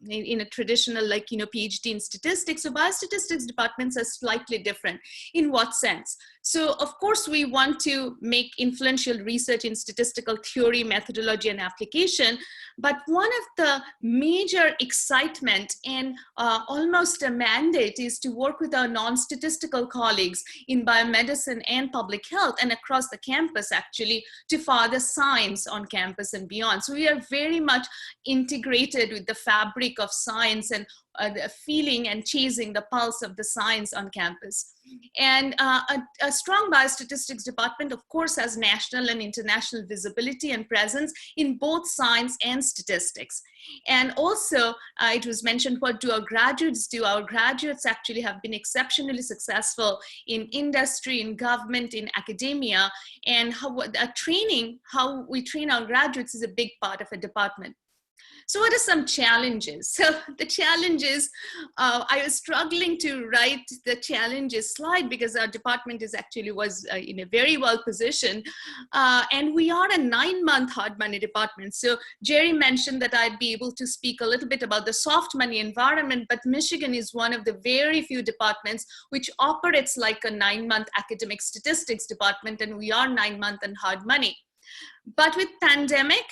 in a traditional PhD in statistics. So biostatistics departments are slightly different. In what sense? So of course we want to make influential research in statistical theory, methodology, and application. But one of the major excitement and almost a mandate is to work with our non-statistical colleagues in biomedicine and public health and across the campus actually to further science on campus and beyond. So we are very much integrated with the fabric of science and the feeling and chasing the pulse of the science on campus. And a strong biostatistics department, of course, has national and international visibility and presence in both science and statistics. And also, it was mentioned, what do our graduates do? Our graduates actually have been exceptionally successful in industry, in government, in academia, and how we train our graduates is a big part of a department. So what are some challenges? So the challenges, I was struggling to write the challenges slide because our department was in a very well positioned. And we are a 9-month hard money department. So Jerry mentioned that I'd be able to speak a little bit about the soft money environment, but Michigan is one of the very few departments which operates like a 9-month academic statistics department, and we are 9-month and hard money. But with pandemic,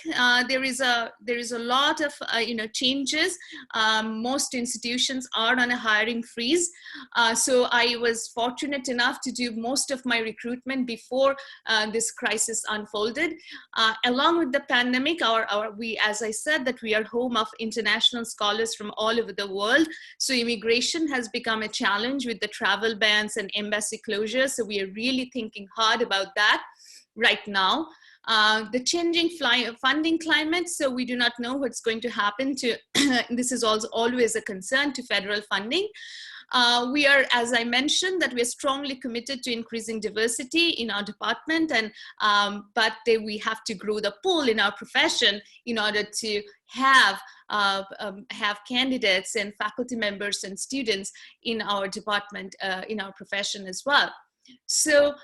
there is a lot of changes. Most institutions are on a hiring freeze. So I was fortunate enough to do most of my recruitment before this crisis unfolded. Along with the pandemic, we, as I said, that we are home of international scholars from all over the world. So immigration has become a challenge with the travel bans and embassy closures. So we are really thinking hard about that right now. The changing funding climate, so we do not know what's going to happen to, this is also always a concern to federal funding. We are, as I mentioned, that we are strongly committed to increasing diversity in our department, and but we have to grow the pool in our profession in order to have candidates and faculty members and students in our department, in our profession as well. So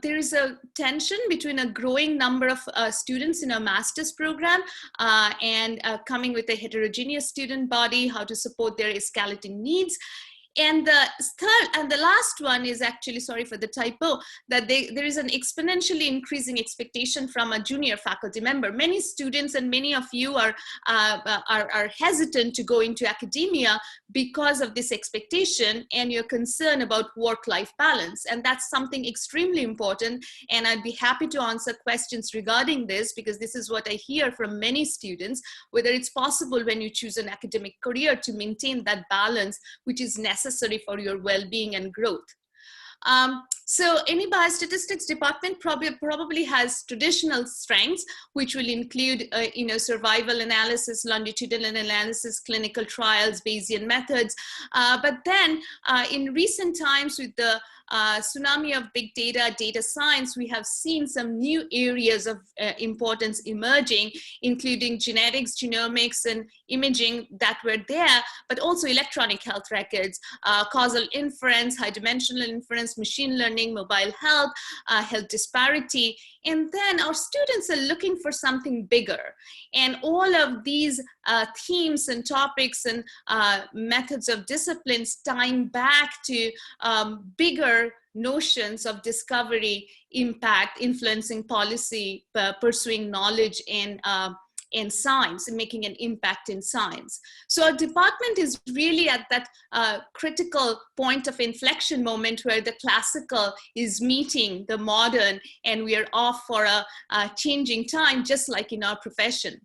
there is a tension between a growing number of students in our master's program and coming with a heterogeneous student body, how to support their escalating needs. And the third and the last one is actually, sorry for the typo, that there is an exponentially increasing expectation from a junior faculty member. Many students and many of you are hesitant to go into academia because of this expectation and your concern about work-life balance. And that's something extremely important. And I'd be happy to answer questions regarding this, because this is what I hear from many students, whether it's possible when you choose an academic career to maintain that balance, which is necessary for your well-being and growth. So any biostatistics department probably has traditional strengths, which will include survival analysis, longitudinal analysis, clinical trials, Bayesian methods. But then in recent times, with the tsunami of big data, data science, we have seen some new areas of importance emerging, including genetics, genomics, and imaging that were there, but also electronic health records, causal inference, high dimensional inference, machine learning, mobile health, health disparity. And then our students are looking for something bigger. And all of these themes and topics and methods of disciplines tying back to bigger notions of discovery, impact, influencing policy, pursuing knowledge in science and making an impact in science. So our department is really at that critical point of inflection moment where the classical is meeting the modern, and we are off for a changing time, just like in our profession.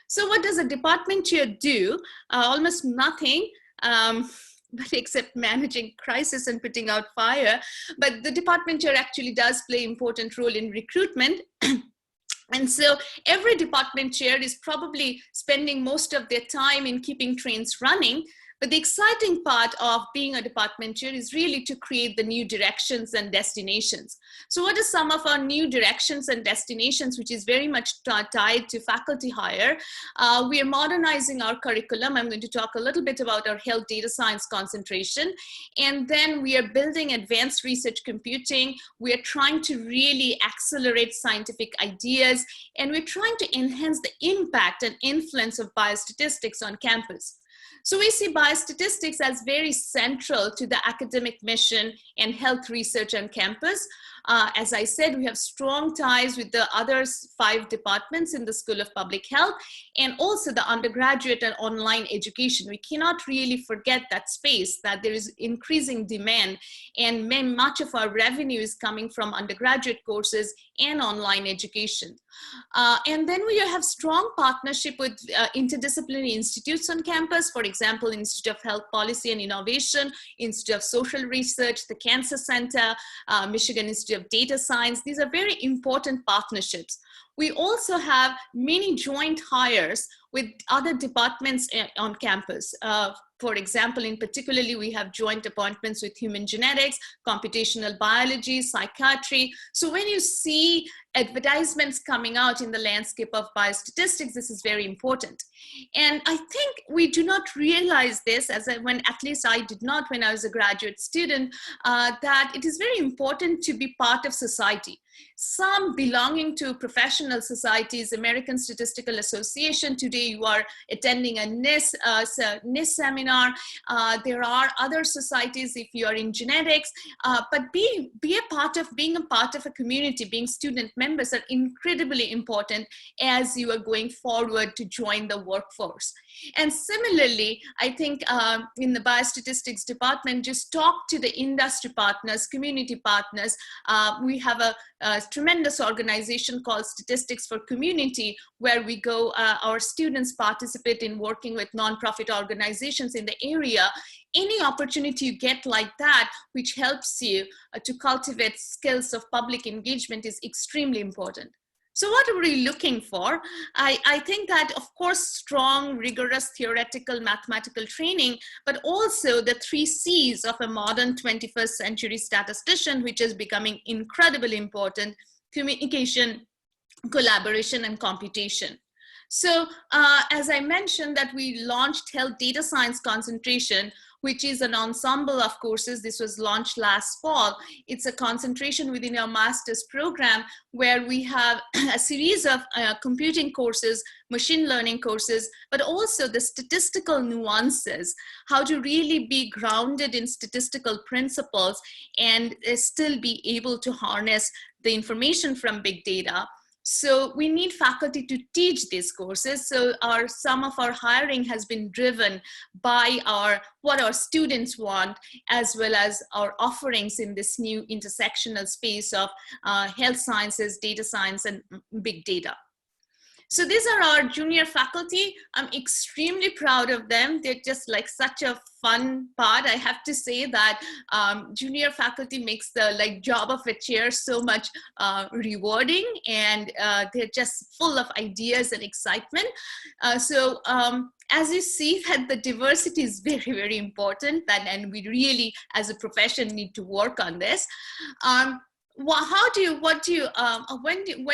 So what does a department chair do? Almost nothing. But except managing crisis and putting out fire. But the department chair actually does play an important role in recruitment. And so every department chair is probably spending most of their time in keeping trains running. But the exciting part of being a department chair is really to create the new directions and destinations. So what are some of our new directions and destinations, which is very much tied to faculty hire? We are modernizing our curriculum. I'm going to talk a little bit about our health data science concentration. And then we are building advanced research computing. We are trying to really accelerate scientific ideas. And we're trying to enhance the impact and influence of biostatistics on campus. So we see biostatistics as very central to the academic mission and health research on campus. As I said, we have strong ties with the other 5 departments in the School of Public Health, and also the undergraduate and online education. We cannot really forget that space, that there is increasing demand, and much of our revenue is coming from undergraduate courses and online education. And then we have strong partnership with interdisciplinary institutes on campus. For example, Institute of Health Policy and Innovation, Institute of Social Research, the Cancer Center, Michigan Institute of Data Science. These are very important partnerships. We also have many joint hires with other departments on campus. For example, in particularly, we have joint appointments with human genetics, computational biology, psychiatry. So when you see advertisements coming out in the landscape of biostatistics, this is very important. And I think we do not realize this, at least I did not when I was a graduate student, that it is very important to be part of society. Some belonging to professional societies, American Statistical Association. Today you are attending a NISS seminar. There are other societies if you are in genetics, but being a part of a community, being student members are incredibly important as you are going forward to join the workforce. And similarly, I think in the biostatistics department, just talk to the industry partners, community partners. We have a tremendous organization called Statistics for Community, where we go, our students participate in working with nonprofit organizations in the area. Any opportunity you get like that, which helps you to cultivate skills of public engagement, is extremely important. So what are we looking for? I think that, of course, strong, rigorous theoretical mathematical training, but also the 3 C's of a modern 21st century statistician, which is becoming incredibly important: communication, collaboration, and computation. So as I mentioned, that we launched Health Data Science Concentration, which is an ensemble of courses. This was launched last fall. It's a concentration within our master's program where we have a series of computing courses, machine learning courses, but also the statistical nuances, how to really be grounded in statistical principles and still be able to harness the information from big data. So we need faculty to teach these courses. So some of our hiring has been driven by what our students want, as well as our offerings in this new intersectional space of health sciences, data science, and big data. So these are our junior faculty. I'm extremely proud of them. They're just like such a fun part. I have to say that junior faculty makes the job of a chair so much rewarding, and they're just full of ideas and excitement. As you see, that the diversity is very, very important, and we really, as a profession, need to work on this. When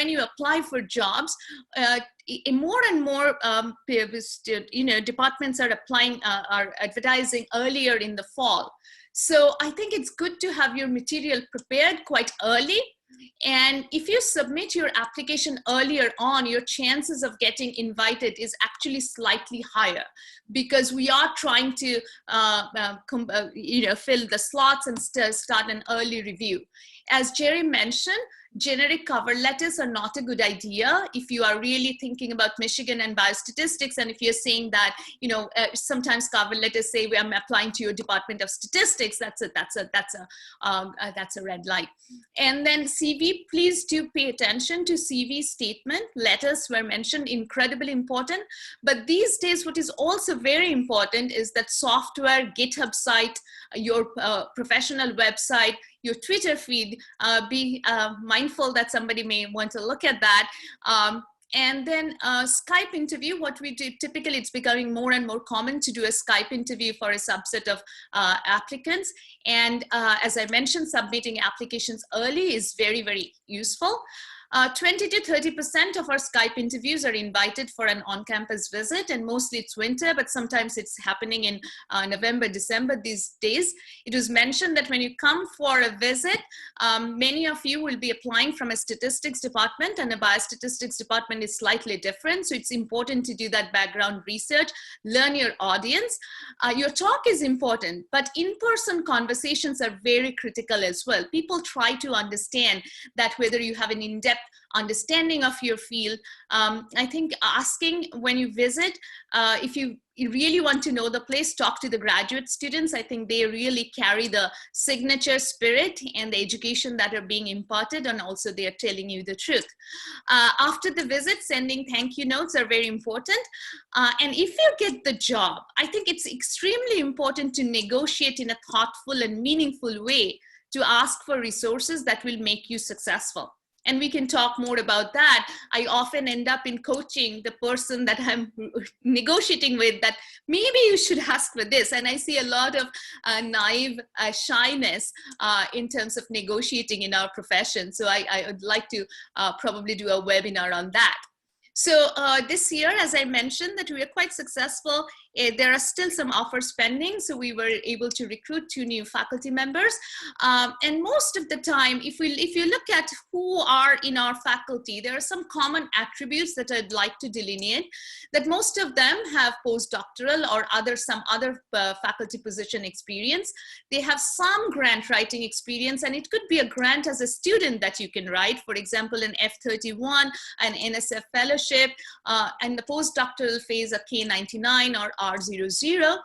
you apply for jobs, more and more departments are are advertising earlier in the fall. So I think it's good to have your material prepared quite early. And if you submit your application earlier on, your chances of getting invited is actually slightly higher, because we are trying to fill the slots and start an early review. As Jerry mentioned, generic cover letters are not a good idea if you are really thinking about Michigan and biostatistics, and if you're saying that, sometimes cover letters say, I'm applying to your Department of Statistics, that's a red light. And then CV, please do pay attention to CV statement. Letters were mentioned, incredibly important. But these days, what is also very important is that software, GitHub site, your professional website, your Twitter feed, be mindful that somebody may want to look at that. And then Skype interview, what we do, typically it's becoming more and more common to do a Skype interview for a subset of applicants. And as I mentioned, submitting applications early is very, very useful. 20 to 30% of our Skype interviews are invited for an on-campus visit, and mostly it's winter, but sometimes it's happening in November, December these days. It was mentioned that when you come for a visit, many of you will be applying from a statistics department, and a biostatistics department is slightly different. So it's important to do that background research, learn your audience. Your talk is important, but in-person conversations are very critical as well. People try to understand that whether you have an in-depth understanding of your field. I think asking when you visit, if you really want to know the place, talk to the graduate students. I think they really carry the signature spirit and the education that are being imparted, and also they are telling you the truth. After the visit, sending thank you notes are very important. And if you get the job, I think it's extremely important to negotiate in a thoughtful and meaningful way to ask for resources that will make you successful. And we can talk more about that. I often end up in coaching the person that I'm negotiating with, that maybe you should ask for this. And I see a lot of naive shyness in terms of negotiating in our profession. So I would like to probably do a webinar on that. So this year, as I mentioned, that we are quite successful. There are still some offers pending, so we were able to recruit 2 new faculty members. And most of the time, if you look at who are in our faculty, there are some common attributes that I'd like to delineate. That most of them have postdoctoral or some other faculty position experience. They have some grant writing experience, and it could be a grant as a student that you can write. For example, an F31, an NSF fellowship, and the postdoctoral phase, a K99 or R00.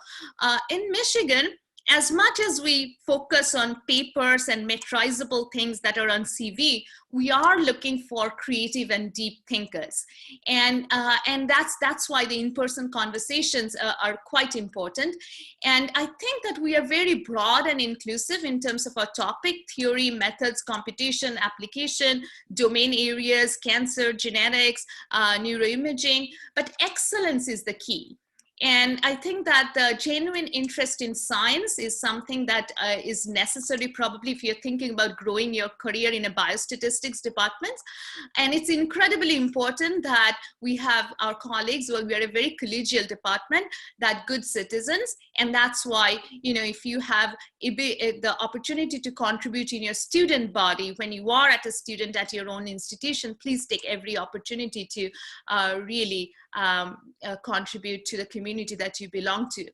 In Michigan, as much as we focus on papers and metrizable things that are on CV, we are looking for creative and deep thinkers. And that's why the in-person conversations are quite important. And I think that we are very broad and inclusive in terms of our topic: theory, methods, computation, application, domain areas, cancer, genetics, neuroimaging, but excellence is the key. And I think that the genuine interest in science is something that is necessary, probably if you're thinking about growing your career in a biostatistics department. And it's incredibly important that we have our colleagues, well, we are a very collegial department, that good citizens. And that's why, you know, if you have the opportunity to contribute in your student body, when you are at a student at your own institution, please take every opportunity to really contribute to the community that you belong to.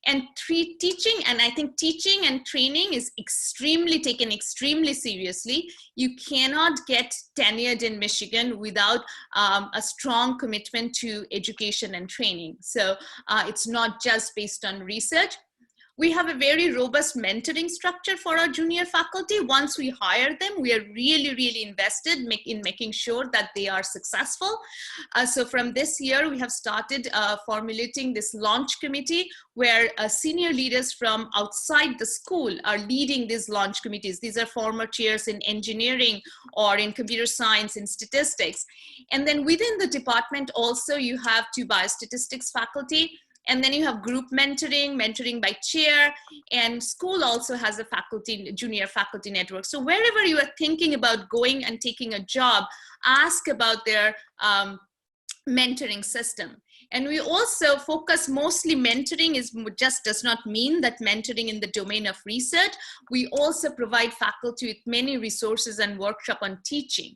And teaching, and I think teaching and training is taken extremely seriously. You cannot get tenured in Michigan without a strong commitment to education and training. So it's not just based on research. We have a very robust mentoring structure for our junior faculty. Once we hire them, we are really, really invested in making sure that they are successful. So from this year, we have started formulating this launch committee where senior leaders from outside the school are leading these launch committees. These are former chairs in engineering or in computer science and statistics. And then within the department also, you have 2 biostatistics faculty. And then you have group mentoring by chair, and school also has a junior faculty network. So wherever you are thinking about going and taking a job, ask about their mentoring system. And we also focus mostly, mentoring does not mean that mentoring in the domain of research. We also provide faculty with many resources and workshop on teaching.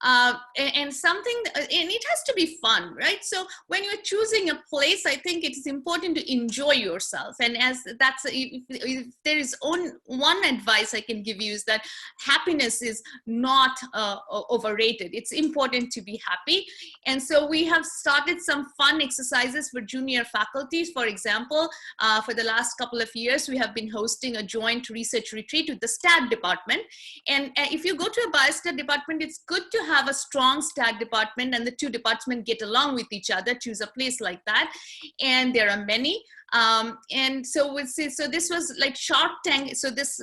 And it has to be fun, right? So when you're choosing a place, I think it's important to enjoy yourself. And if there is one advice I can give you is that happiness is not overrated. It's important to be happy. And so we have started some fun exercises for junior faculty. For example, for the last couple of years, we have been hosting a joint research retreat with the stat department. And if you go to a biostat department, it's good to have a strong stat department and the 2 departments get along with each other. Choose a place like that. And there are many. And so this was like Shark Tank. So this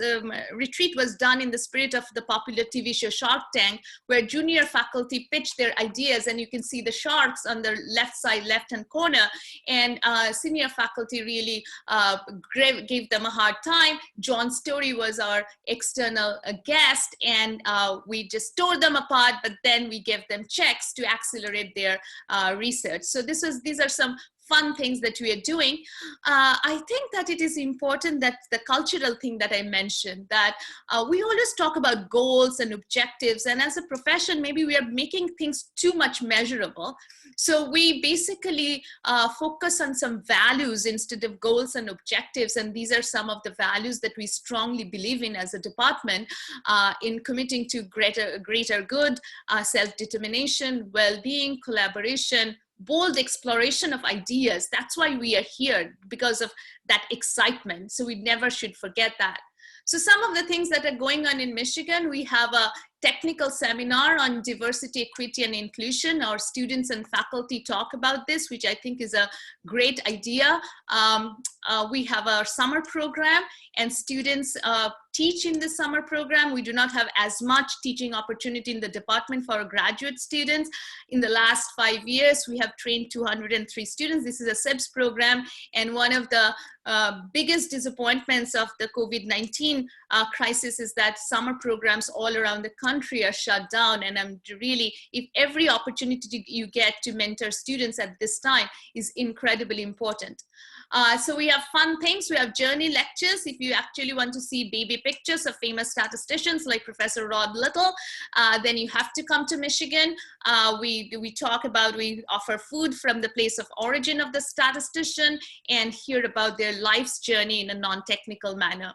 retreat was done in the spirit of the popular TV show Shark Tank, where junior faculty pitched their ideas, and you can see the sharks on the left-hand corner, and senior faculty really gave them a hard time. John Story was our external guest, and we just tore them apart, but then we gave them checks to accelerate their research. So these are some fun things that we are doing. I think that it is important that the cultural thing that I mentioned, that we always talk about goals and objectives, and as a profession, maybe we are making things too much measurable. So we basically focus on some values instead of goals and objectives, and these are some of the values that we strongly believe in as a department, in committing to greater good, self-determination, well-being, collaboration, bold exploration of ideas. That's why we are here, because of that excitement. So we never should forget that. So some of the things that are going on in Michigan, we have a technical seminar on diversity, equity, and inclusion. Our students and faculty talk about this, which I think is a great idea. we have our summer program, and students teach in the summer program. We do not have as much teaching opportunity in the department for our graduate students. In the last 5 years, we have trained 203 students. This is a SIBS program, and one of the biggest disappointments of the COVID-19 crisis is that summer programs all around the country are shut down. And I'm really, if every opportunity you get to mentor students at this time is incredibly important. So we have fun things. We have journey lectures. If you actually want to see baby pictures of famous statisticians like Professor Rod Little, then you have to come to Michigan. We offer food from the place of origin of the statistician and hear about their life's journey in a non-technical manner.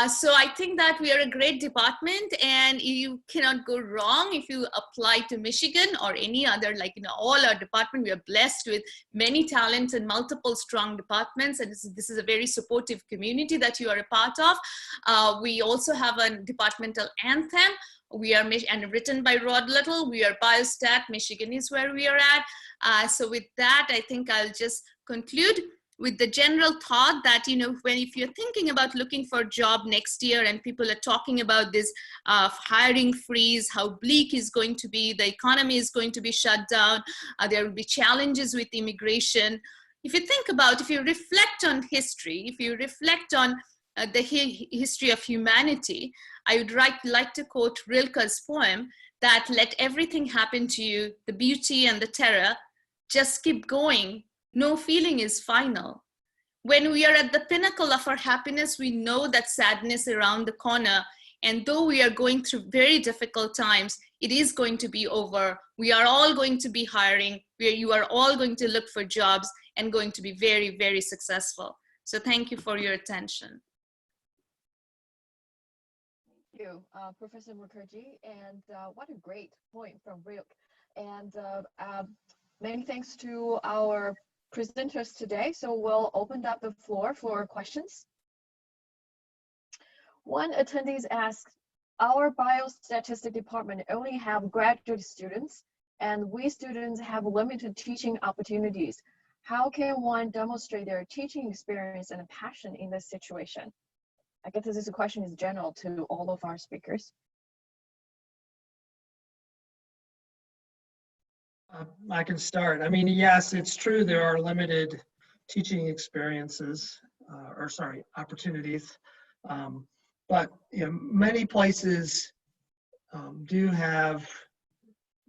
So I think that we are a great department, and you cannot go wrong if you apply to Michigan or any other, like, all our department. We are blessed with many talents and multiple strong departments, and this is a very supportive community that you are a part of. We also have a departmental anthem. We are and written by Rod Little. We are Biostat. Michigan is where we are at. So with that, I think I'll just conclude with the general thought that, if you're thinking about looking for a job next year and people are talking about this hiring freeze, how bleak is going to be, the economy is going to be shut down, there will be challenges with immigration. If you reflect on history, if you reflect on the history of humanity, I would like to quote Rilke's poem that let everything happen to you, the beauty and the terror, just keep going. No feeling is final. When we are at the pinnacle of our happiness, we know that sadness is around the corner. And though we are going through very difficult times, it is going to be over. We are all going to be hiring. You are all going to look for jobs and going to be very, very successful. So thank you for your attention. Thank you, Professor Mukherjee, and what a great point from Rilke. And many thanks to our presenters today. So we'll open up the floor for questions. One attendee asks, our biostatistics department only have graduate students, and we students have limited teaching opportunities. How can one demonstrate their teaching experience and passion in this situation? I guess this question is general to all of our speakers. I can start. I mean, yes, it's true there are limited teaching experiences, opportunities. But many places do have,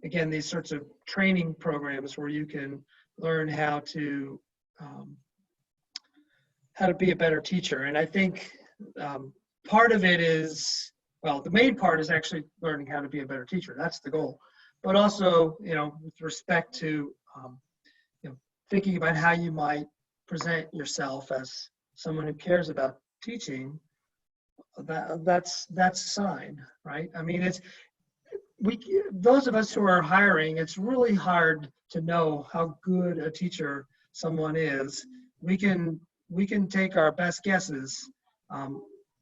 again, these sorts of training programs where you can learn how to be a better teacher. And I think part of it is, well, the main part is actually learning how to be a better teacher. That's the goal. But also, with respect to, thinking about how you might present yourself as someone who cares about teaching, that's a sign, right? I mean, those of us who are hiring, it's really hard to know how good a teacher someone is. We can take our best guesses,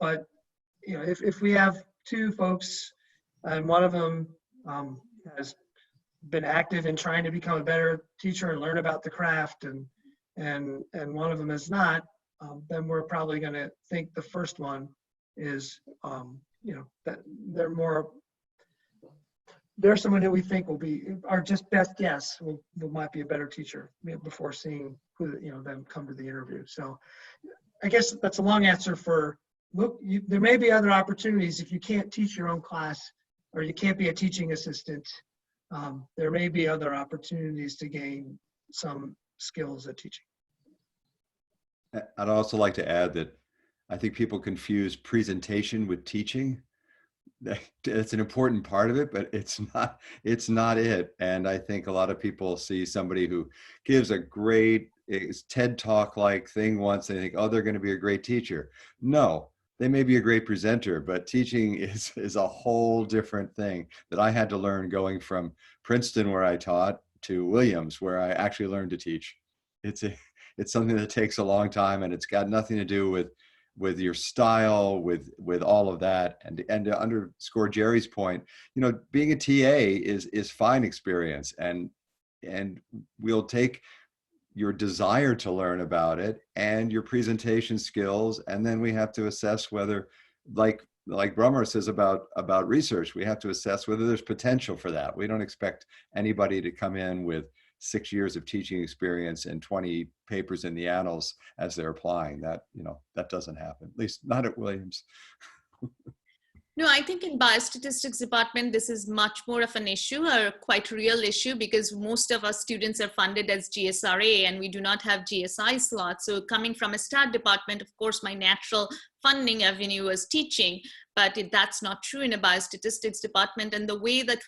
but if we have two folks and one of them has been active in trying to become a better teacher and learn about the craft, and one of them is not, then we're probably going to think the first one is, that they're someone who we think will be our just best guess might be a better teacher before seeing who them come to the interview. So I guess that's a long answer for there may be other opportunities if you can't teach your own class or you can't be a teaching assistant. There may be other opportunities to gain some skills at teaching. I'd also like to add that I think people confuse presentation with teaching. It's an important part of it, but it's not it. And I think a lot of people see somebody who gives a great TED Talk like thing once, and they think, oh, they're going to be a great teacher. No, they may be a great presenter, but teaching is a whole different thing that I had to learn going from Princeton, where I taught, to Williams, where I actually learned to teach. It's something that takes a long time, and it's got nothing to do with your style, with all of that. And to underscore Jerry's point, being a TA is fine experience, and we'll take your desire to learn about it and your presentation skills. And then we have to assess whether, like Brummer says about research, we have to assess whether there's potential for that. We don't expect anybody to come in with 6 years of teaching experience and 20 papers in the annals as they're applying. That, that doesn't happen, at least not at Williams. No, I think in biostatistics department, this is much more of an issue, or quite real issue, because most of our students are funded as GSRA and we do not have GSI slots. So coming from a stat department, of course, my natural funding avenue was teaching, but that's not true in a biostatistics department. And the way that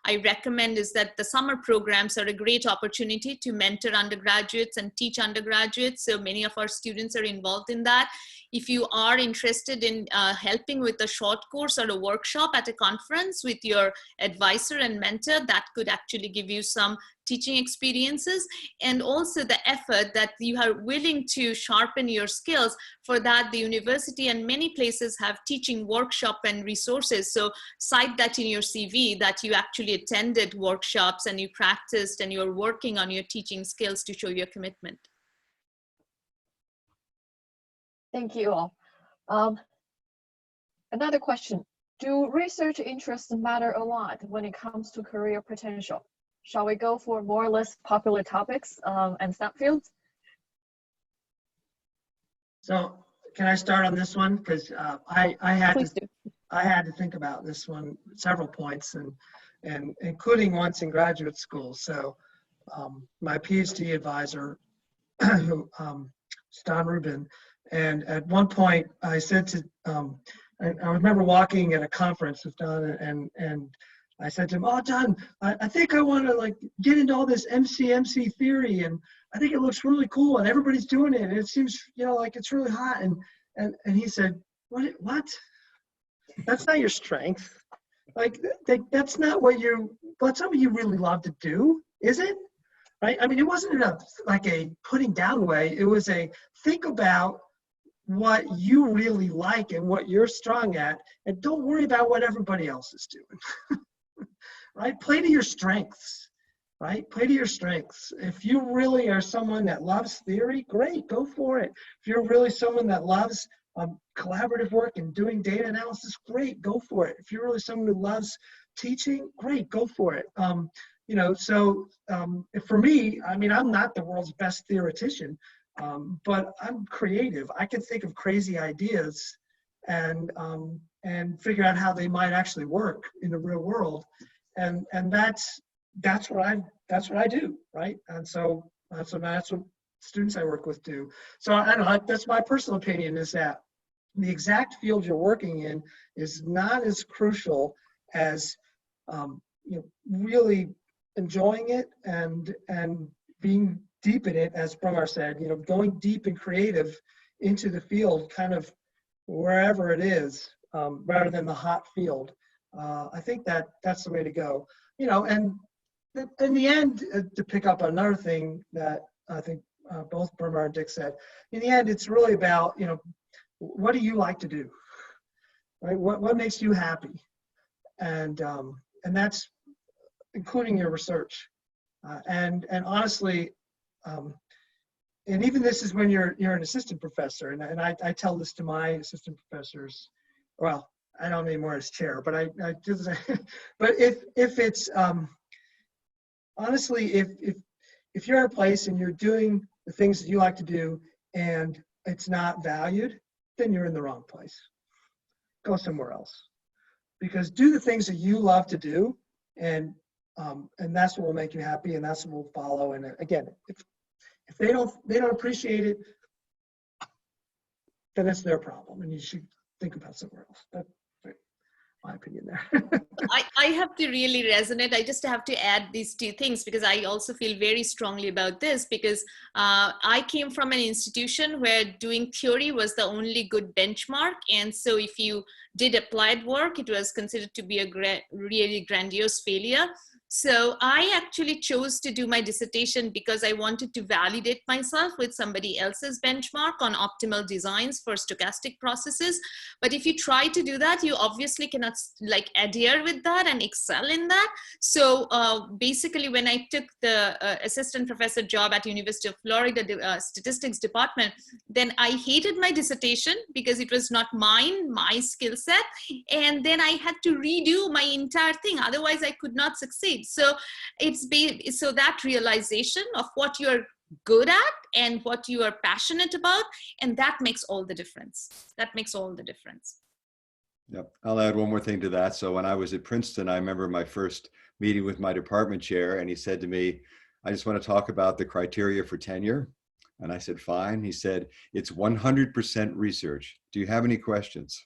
I recommend is that the summer programs are a great opportunity to mentor undergraduates and teach undergraduates. So many of our students are involved in that. If you are interested in helping with a short course or a workshop at a conference with your advisor and mentor, that could actually give you some teaching experiences, and also the effort that you are willing to sharpen your skills. For that, the university and many places have teaching workshop and resources. So cite that in your CV that you actually attended workshops and you practiced and you're working on your teaching skills to show your commitment. Thank you all. Another question. Do research interests matter a lot when it comes to career potential? Shall we go for more or less popular topics and subfields? So can I start on this one? Because I had to think about this one several points, and including once in graduate school. So my PhD advisor, who Don Rubin, and at one point I said to I remember walking at a conference with Don, and I said to him, "Oh, Don, I think I want to get into all this MC theory, and I think it looks really cool, and everybody's doing it, and it seems like it's really hot." And he said, "What? That's not your strength. That's not what you really love to do, is it? Right? I mean, it wasn't a putting down way. It was a think about what you really like and what you're strong at, and don't worry about what everybody else is doing." Right? Play to your strengths, right? Play to your strengths. If you really are someone that loves theory, great, go for it. If you're really someone that loves collaborative work and doing data analysis, great, go for it. If you're really someone who loves teaching, great, go for it. For me, I mean, I'm not the world's best theoretician, but I'm creative. I can think of crazy ideas and figure out how they might actually work in the real world. And that's what I do, right? And so that's what students I work with do. So I don't know, that's my personal opinion, is that the exact field you're working in is not as crucial as really enjoying it and being deep in it, as Brumar said, going deep and creative into the field, kind of wherever it is, rather than the hot field. I think that's the way to go. And in the end, to pick up another thing that I think both Brumar and Dick said, in the end, it's really about, what do you like to do, right? What makes you happy? And that's including your research. And honestly, and even this is when you're an assistant professor, and I tell this to my assistant professors. Well, I don't anymore as chair, but I just, but if it's honestly, if you're at a place and you're doing the things that you like to do and it's not valued, then you're in the wrong place. Go somewhere else, because do the things that you love to do, and that's what will make you happy, and that's what will follow. And again, if they don't appreciate it, then that's their problem, and you should think about somewhere else. That's my opinion there. I have to really resonate. I just have to add these two things, because I also feel very strongly about this, because I came from an institution where doing theory was the only good benchmark. And so if you did applied work, it was considered to be a really grandiose failure. So I actually chose to do my dissertation because I wanted to validate myself with somebody else's benchmark on optimal designs for stochastic processes. But if you try to do that, you obviously cannot like adhere with that and excel in that. So basically, when I took the assistant professor job at University of Florida statistics department, then I hated my dissertation because it was not my skill set. And then I had to redo my entire thing. Otherwise, I could not succeed. So so that realization of what you're good at and what you are passionate about, and that makes all the difference. That makes all the difference. Yep. I'll add one more thing to that. So when I was at Princeton, I remember my first meeting with my department chair, and he said to me, I just want to talk about the criteria for tenure. And I said, fine. He said, it's 100% research. Do you have any questions?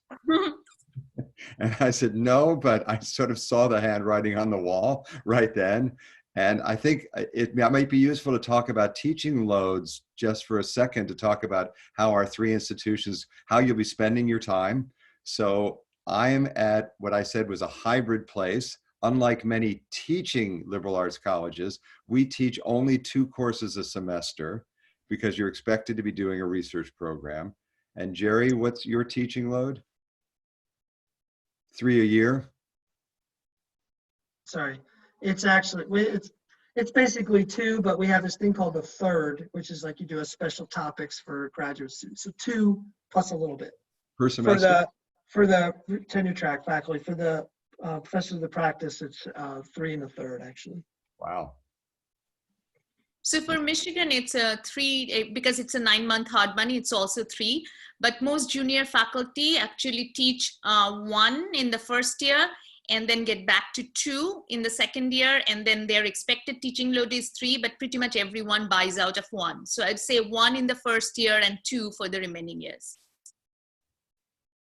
And I said, no, but I sort of saw the handwriting on the wall right then. And I think it might be useful to talk about teaching loads just for a second, to talk about how our three institutions, how you'll be spending your time. So I'm at what I said was a hybrid place. Unlike many teaching liberal arts colleges, we teach only 2 courses a semester because you're expected to be doing a research program. And Jerry, what's your teaching load? 3 a year? Sorry, it's actually, it's basically 2, but we have this thing called the third, which is like you do a special topics for graduate students. So 2 plus a little bit. Per semester? For the tenure track faculty. For the professors of the practice, it's 3 and a third, actually. Wow. So for Michigan, it's a 3, because it's a 9-month hard money, it's also 3. But most junior faculty actually teach 1 in the first year and then get back to 2 in the second year. And then their expected teaching load is 3, but pretty much everyone buys out of 1. So I'd say 1 in the first year and 2 for the remaining years.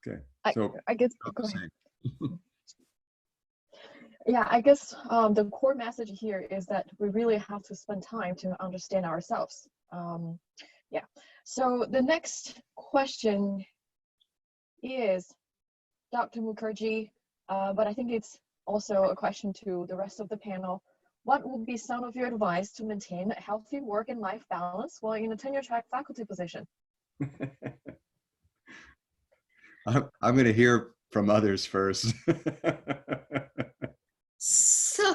Okay. I guess, go ahead. Yeah, I guess the core message here is that we really have to spend time to understand ourselves. Yeah, so the next question is Dr. Mukherjee, but I think it's also a question to the rest of the panel. What would be some of your advice to maintain a healthy work and life balance while in a tenure track faculty position? I'm going to hear from others first. So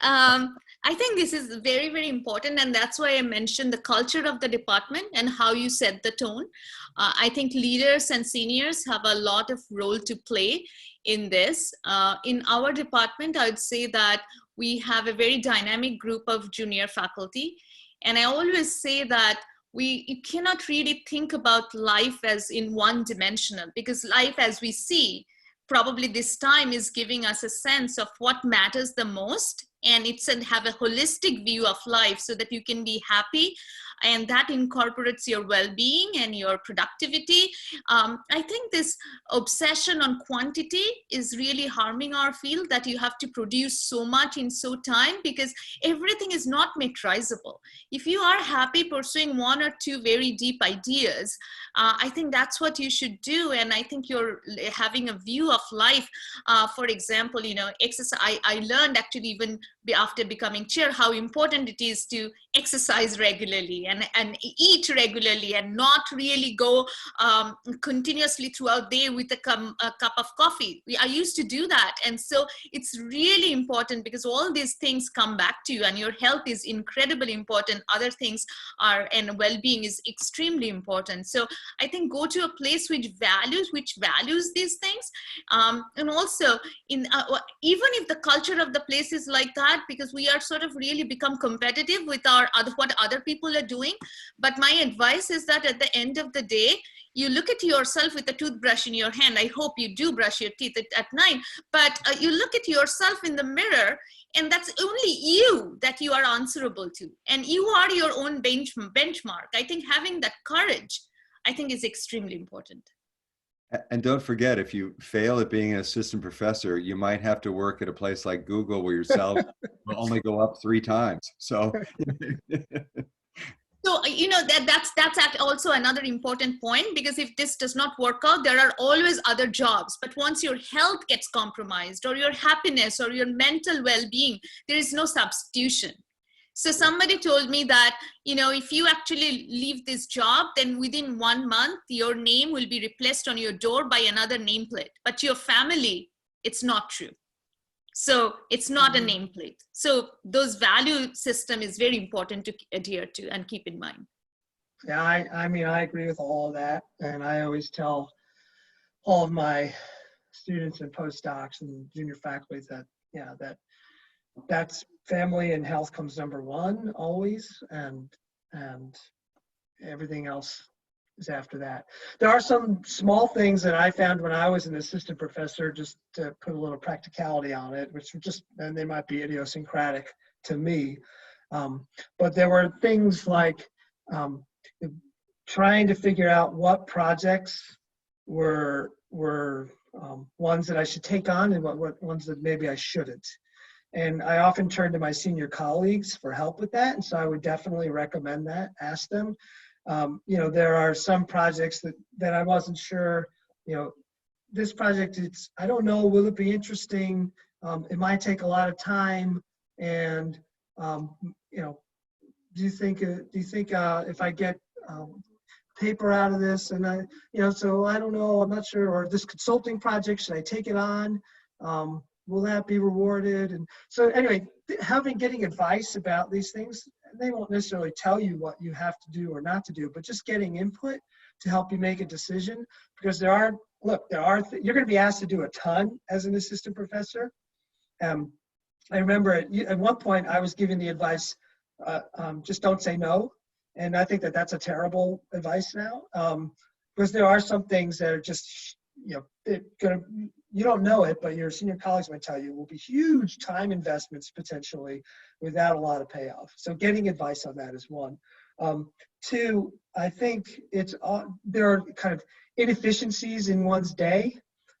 I think this is very, very important. And that's why I mentioned the culture of the department and how you set the tone. I think leaders and seniors have a lot of role to play in this. In our department, I would say that we have a very dynamic group of junior faculty. And I always say that you cannot really think about life as in one dimensional, because life as we see probably this time is giving us a sense of what matters the most, and have a holistic view of life so that you can be happy, and that incorporates your well-being and your productivity. I think this obsession on quantity is really harming our field, that you have to produce so much in so time, because everything is not memorizable. If you are happy pursuing 1 or 2 very deep ideas, I think that's what you should do. And I think you're having a view of life. For example, exercise. I learned actually even after becoming chair how important it is to exercise regularly and eat regularly, and not really go continuously throughout the day with a cup of coffee. I used to do that. And so it's really important, because all these things come back to you, and your health is incredibly important. Other things and well-being is extremely important. So I think go to a place which values these things. And also even if the culture of the place is like that, because we are sort of really become competitive with what other people are doing. But my advice is that at the end of the day, you look at yourself with a toothbrush in your hand. I hope you do brush your teeth at night, but you look at yourself in the mirror, and that's only you that you are answerable to. And you are your own benchmark. I think having that courage, I think, is extremely important. And don't forget, if you fail at being an assistant professor, you might have to work at a place like Google, where your salary will only go up 3 times. So So, you know, that's also another important point, because if this does not work out, there are always other jobs. But once your health gets compromised, or your happiness or your mental well-being, there is no substitution. So somebody told me that, you know, if you actually leave this job, then within 1 month, your name will be replaced on your door by another nameplate. But your family, it's not true. So it's not a nameplate. So those value system is very important to adhere to and keep in mind. Yeah, I mean, I agree with all of that. And I always tell all of my students and postdocs and junior faculty that, yeah, that's family and health comes number one always, and everything else is after that. There are some small things that I found when I was an assistant professor, just to put a little practicality on it, which were just, and they might be idiosyncratic to me. But there were things like trying to figure out what projects were ones that I should take on and what ones that maybe I shouldn't. And I often turn to my senior colleagues for help with that. And so I would definitely recommend that, ask them. You know, there are some projects that I wasn't sure, you know, this project, I don't know, will it be interesting? It might take a lot of time. And, you know, do you think if I get paper out of this and you know, so I don't know, I'm not sure, or this consulting project, should I take it on? Will that be rewarded? And so anyway, getting advice about these things, they won't necessarily tell you what you have to do or not to do, but just getting input to help you make a decision, because you're going to be asked to do a ton as an assistant professor. I remember at one point I was giving the advice, just don't say no. And I think that's a terrible advice now, because there are some things that are just, you know, you don't know it, but your senior colleagues might tell you will be huge time investments potentially without a lot of payoff. So getting advice on that is one. Two, I think there are kind of inefficiencies in one's day.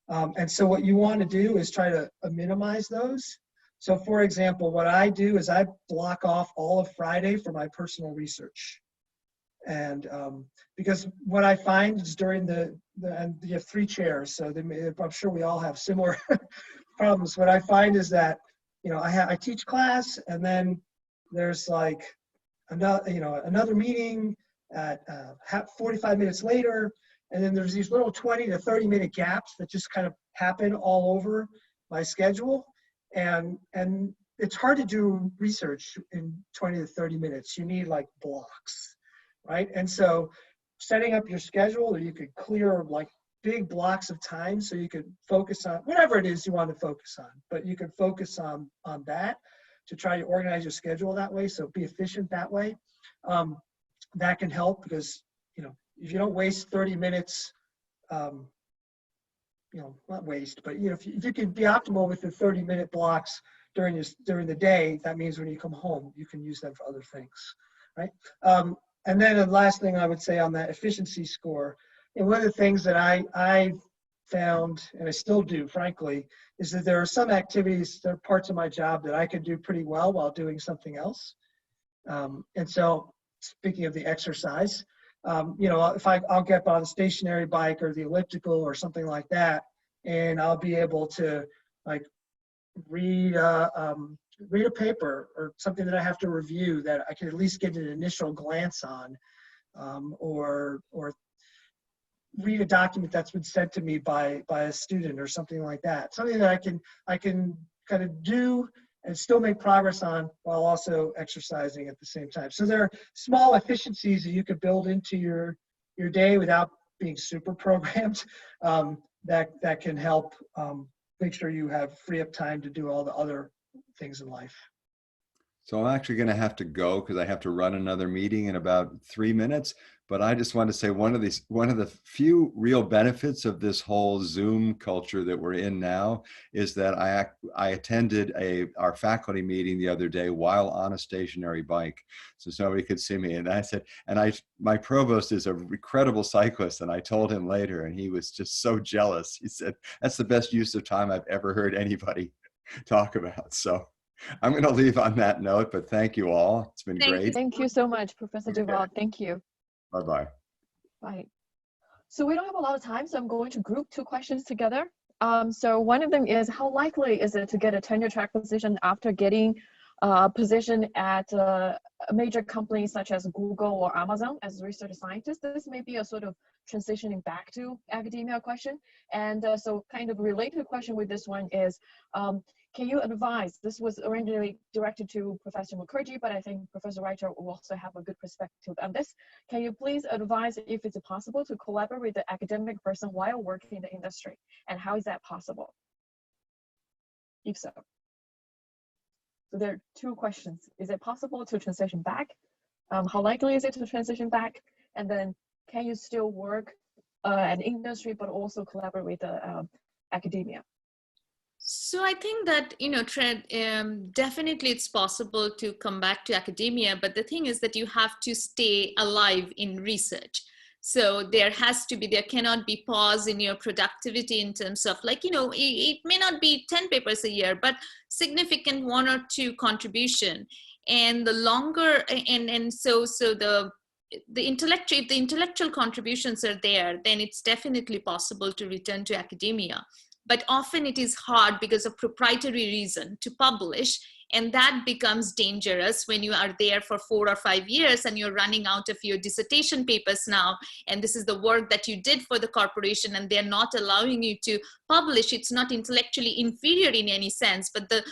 And so what you want to do is try to minimize those. So for example, what I do is I block off all of Friday for my personal research. And because what I find is during and you have 3 chairs, so I'm sure we all have similar problems. What I find is that, you know, I teach class, and then there's like another meeting at 45 minutes later, and then there's these little 20 to 30 minute gaps that just kind of happen all over my schedule, and it's hard to do research in 20 to 30 minutes. You need like blocks. Right? And so setting up your schedule, or you could clear like big blocks of time so you could focus on whatever it is you want to focus on, but you can focus on that to try to organize your schedule that way. So be efficient that way. That can help, because, you know, if you don't waste 30 minutes, you know, not waste, but, you know, if you can be optimal with the 30-minute blocks during the day, that means when you come home, you can use them for other things, right? And then the last thing I would say on that efficiency score, and one of the things that I found, and I still do, frankly, is that there are some activities, there are parts of my job that I could do pretty well while doing something else. And so, speaking of the exercise, you know, if I'll get on the stationary bike or the elliptical or something like that, and I'll be able to like read a paper or something that I have to review that I can at least get an initial glance on, or read a document that's been sent to me by a student or something like that. Something that I can kind of do and still make progress on while also exercising at the same time. So there are small efficiencies that you could build into your day without being super programmed, that can help make sure you have free up time to do all the other things in life. So I'm actually going to have to go because I have to run another meeting in about 3 minutes. But I just want to say one of the few real benefits of this whole Zoom culture that we're in now is that I attended our faculty meeting the other day while on a stationary bike, so somebody could see me. And I said, my provost is an incredible cyclist, and I told him later, and he was just so jealous. He said, "That's the best use of time I've ever heard anybody talk about." So I'm going to leave on that note, but thank you all. It's been Thank you. great. Thank you so much, Professor Okay. Duval. Thank you. Bye-bye. Bye. So we don't have a lot of time, so I'm going to group two questions together. So one of them is, how likely is it to get a tenure track position after getting a position at a major companies such as Google or Amazon as research scientist? This may be a sort of transitioning back to academia question. And so kind of related question with this one is, can you advise, this was originally directed to Professor Mukherjee, but I think Professor Reiter will also have a good perspective on this. Can you please advise if it's possible to collaborate with the academic person while working in the industry? And how is that possible? If so. So there are two questions. Is it possible to transition back? How likely is it to transition back? And then can you still work at industry, but also collaborate with the academia? So I think that, definitely it's possible to come back to academia, but the thing is that you have to stay alive in research. So there cannot be pause in your productivity in terms of it may not be 10 papers a year, but significant 1 or 2 contribution. And the longer, if the intellectual contributions are there, then it's definitely possible to return to academia. But often it is hard because of proprietary reason to publish, and that becomes dangerous when you are there for 4 or 5 years and you're running out of your dissertation papers now, and this is the work that you did for the corporation and they're not allowing you to publish. It's not intellectually inferior in any sense, but the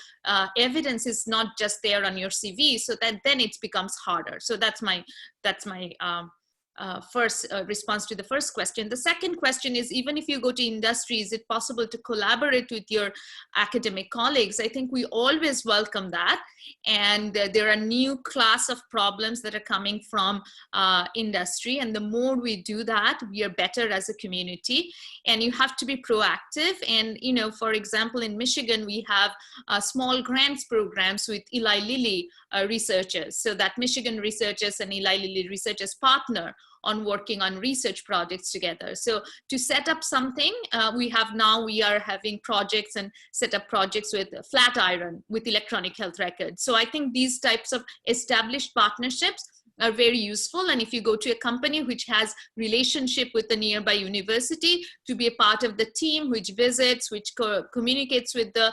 evidence is not just there on your CV, so that then it becomes harder. So that's my first response to the first question. The second question is, even if you go to industry, is it possible to collaborate with your academic colleagues? I think we always welcome that. And there are new class of problems that are coming from industry. And the more we do that, we are better as a community. And you have to be proactive. And, for example, in Michigan, we have small grants programs with Eli Lilly researchers. So that Michigan researchers and Eli Lilly researchers partner on working on research projects together. So to set up something, we are having projects and set up projects with Flatiron, with electronic health records. So I think these types of established partnerships are very useful. And if you go to a company which has relationship with the nearby university, to be a part of the team which visits, which communicates with the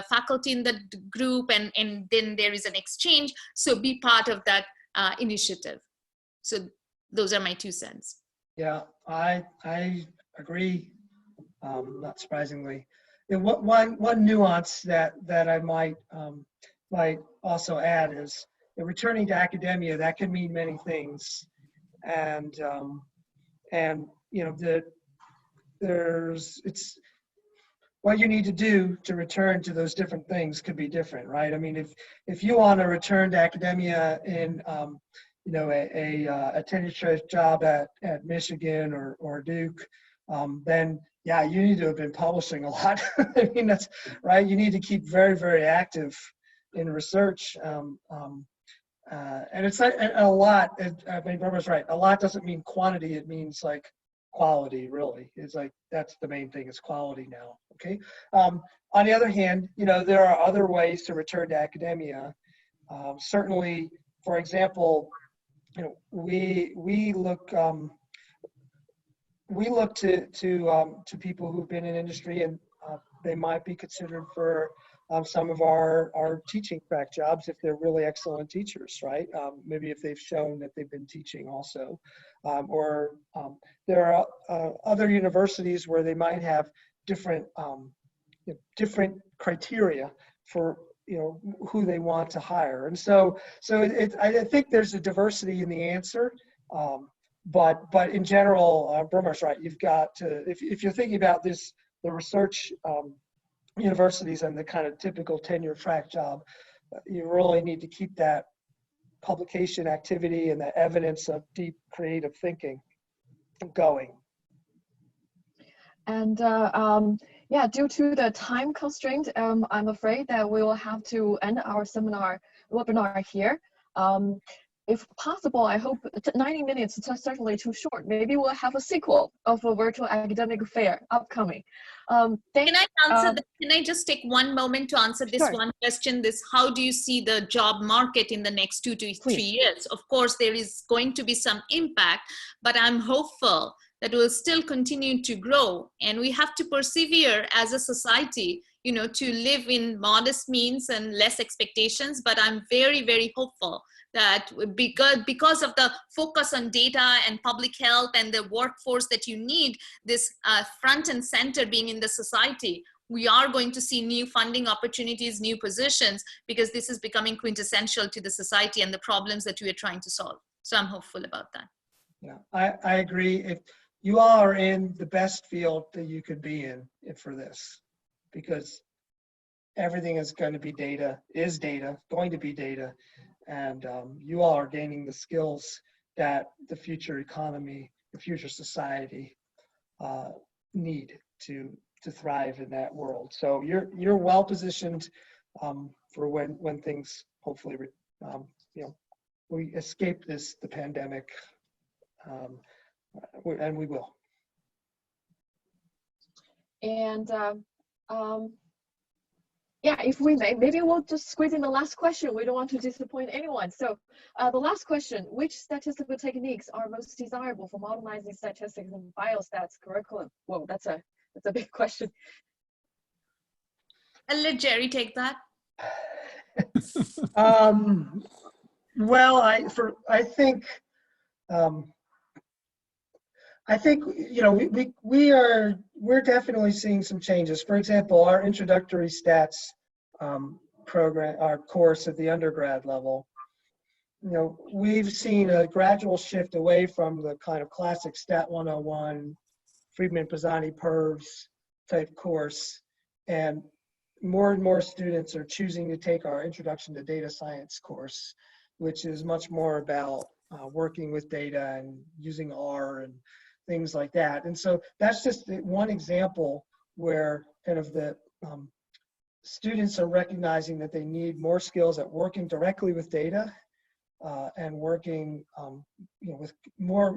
faculty in the group, and then there is an exchange. So be part of that initiative. So those are my 2 cents. Yeah, I agree, not surprisingly. And one nuance that I might also add is that returning to academia, that can mean many things. And what you need to do to return to those different things could be different, right? I mean, if you want to return to academia in a tenure job at Michigan or Duke, then yeah, you need to have been publishing a lot. I mean, that's right. You need to keep very, very active in research. And it's a lot. I mean, Barbara's right. A lot doesn't mean quantity. It means like quality, really. It's like, that's the main thing, is quality now. Okay. On the other hand, there are other ways to return to academia. Certainly, for example, we look to people who've been in industry, and they might be considered for some of our teaching track jobs if they're really excellent teachers, right? Maybe if they've shown that they've been teaching also, or there are other universities where they might have different criteria for who they want to hire. And so I think there's a diversity in the answer, but in general, Brumar's right. You've got to, if you're thinking about the research universities and the kind of typical tenure track job, you really need to keep that publication activity and the evidence of deep creative thinking going. And yeah, due to the time constraint, I'm afraid that we will have to end our webinar here. if possible, I hope 90 minutes is certainly too short. Maybe we'll have a sequel of a virtual academic fair upcoming. Can I answer can I just take one moment to answer this Sure. one question? How do you see the job market in the next 2 to 3 years? Of course, there is going to be some impact, but I'm hopeful that will still continue to grow, and we have to persevere as a society, you know, to live in modest means and less expectations. But I'm very, very hopeful that because of the focus on data and public health and the workforce that you need, this front and center being in the society, we are going to see new funding opportunities, new positions, because this is becoming quintessential to the society and the problems that we are trying to solve. So I'm hopeful about that. Yeah, I agree. If you all are in the best field that you could be in for this, because everything is going to be data, going to be data. And you all are gaining the skills that the future economy, the future society need to thrive in that world. So you're well positioned for when things hopefully you know, we escape the pandemic, and we will. And yeah, if we may, maybe we'll just squeeze in the last question. We don't want to disappoint anyone. So the last question, which statistical techniques are most desirable for modernizing statistics and biostats curriculum? Whoa, that's a big question. I'll let Jerry take that. Well, I think you know, we're definitely seeing some changes. For example, our introductory stats program, our course at the undergrad level, you know, we've seen a gradual shift away from the kind of classic Stat 101, Friedman-Pisani-Perves type course, and more students are choosing to take our Introduction to Data Science course, which is much more about working with data and using R and things like that. And so that's just one example where kind of the students are recognizing that they need more skills at working directly with data and working you know, with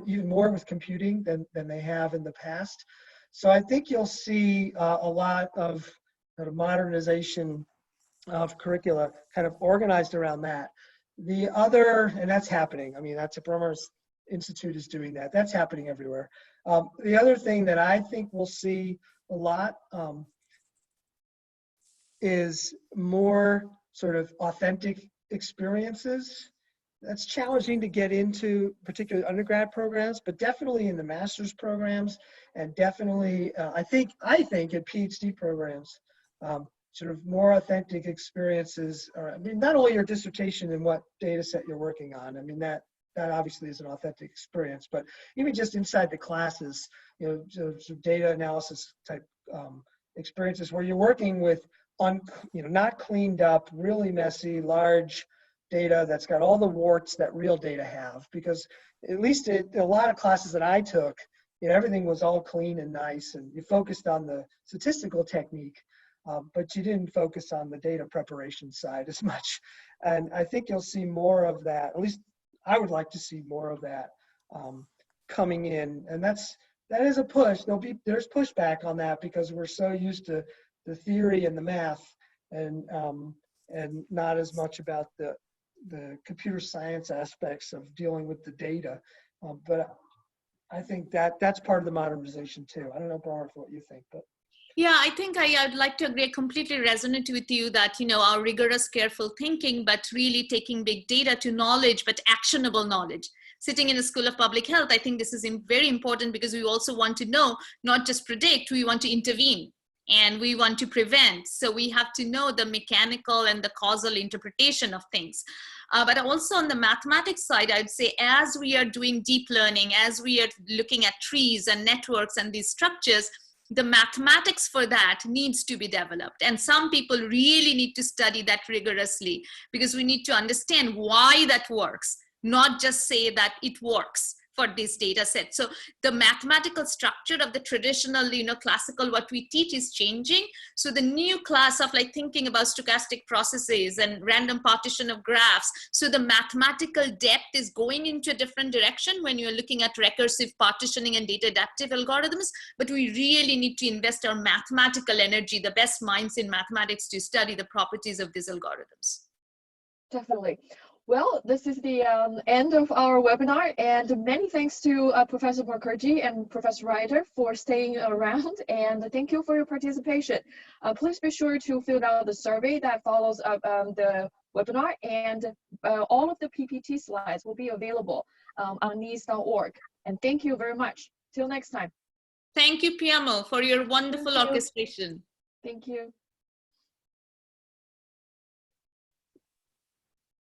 even more with computing than they have in the past. So I think you'll see a lot of kind of modernization of curricula kind of organized around that. The other, and that's happening, I mean, that's a Brummer's Institute is doing that. That's happening everywhere. The other thing that I think we'll see a lot is more sort of authentic experiences. That's challenging to get into, particularly undergrad programs, but definitely in the master's programs, and definitely I think in PhD programs, sort of more authentic experiences. I mean, not only your dissertation and what data set you're working on. I mean, that obviously is an authentic experience, but even just inside the classes, you know, sort of data analysis type experiences where you're working with you know, not cleaned up, really messy, large data that's got all the warts that real data have. Because at least a lot of classes that I took, you know, everything was all clean and nice, and you focused on the statistical technique, but you didn't focus on the data preparation side as much. And I think you'll see more of that. At least I would like to see more of that coming in, and that is a push. There's pushback on that because we're so used to the theory and the math, and not as much about the computer science aspects of dealing with the data. But I think that's part of the modernization too. I don't know, Barbara, what you think, but. Yeah, I think I'd like to agree, completely resonate with you that, you know, our rigorous, careful thinking, but really taking big data to knowledge, but actionable knowledge. Sitting in a school of public health, I think this is very important because we also want to know, not just predict, we want to intervene and we want to prevent. So we have to know the mechanical and the causal interpretation of things. But also on the mathematics side, I'd say as we are doing deep learning, as we are looking at trees and networks and these structures, the mathematics for that needs to be developed. And some people really need to study that rigorously because we need to understand why that works, not just say that it works. for this data set. So the mathematical structure of the traditional, classical, what we teach is changing. So the new class of like thinking about stochastic processes and random partition of graphs. So the mathematical depth is going into a different direction when you're looking at recursive partitioning and data adaptive algorithms, but we really need to invest our mathematical energy, the best minds in mathematics, to study the properties of these algorithms. Definitely. Well, this is the end of our webinar, and many thanks to Professor Mukherjee and Professor Ryder for staying around, and thank you for your participation. Please be sure to fill out the survey that follows up the webinar, and all of the PPT slides will be available on NISS.org. And thank you very much. Till next time. Thank you, Piamo, for your wonderful orchestration. Thank you.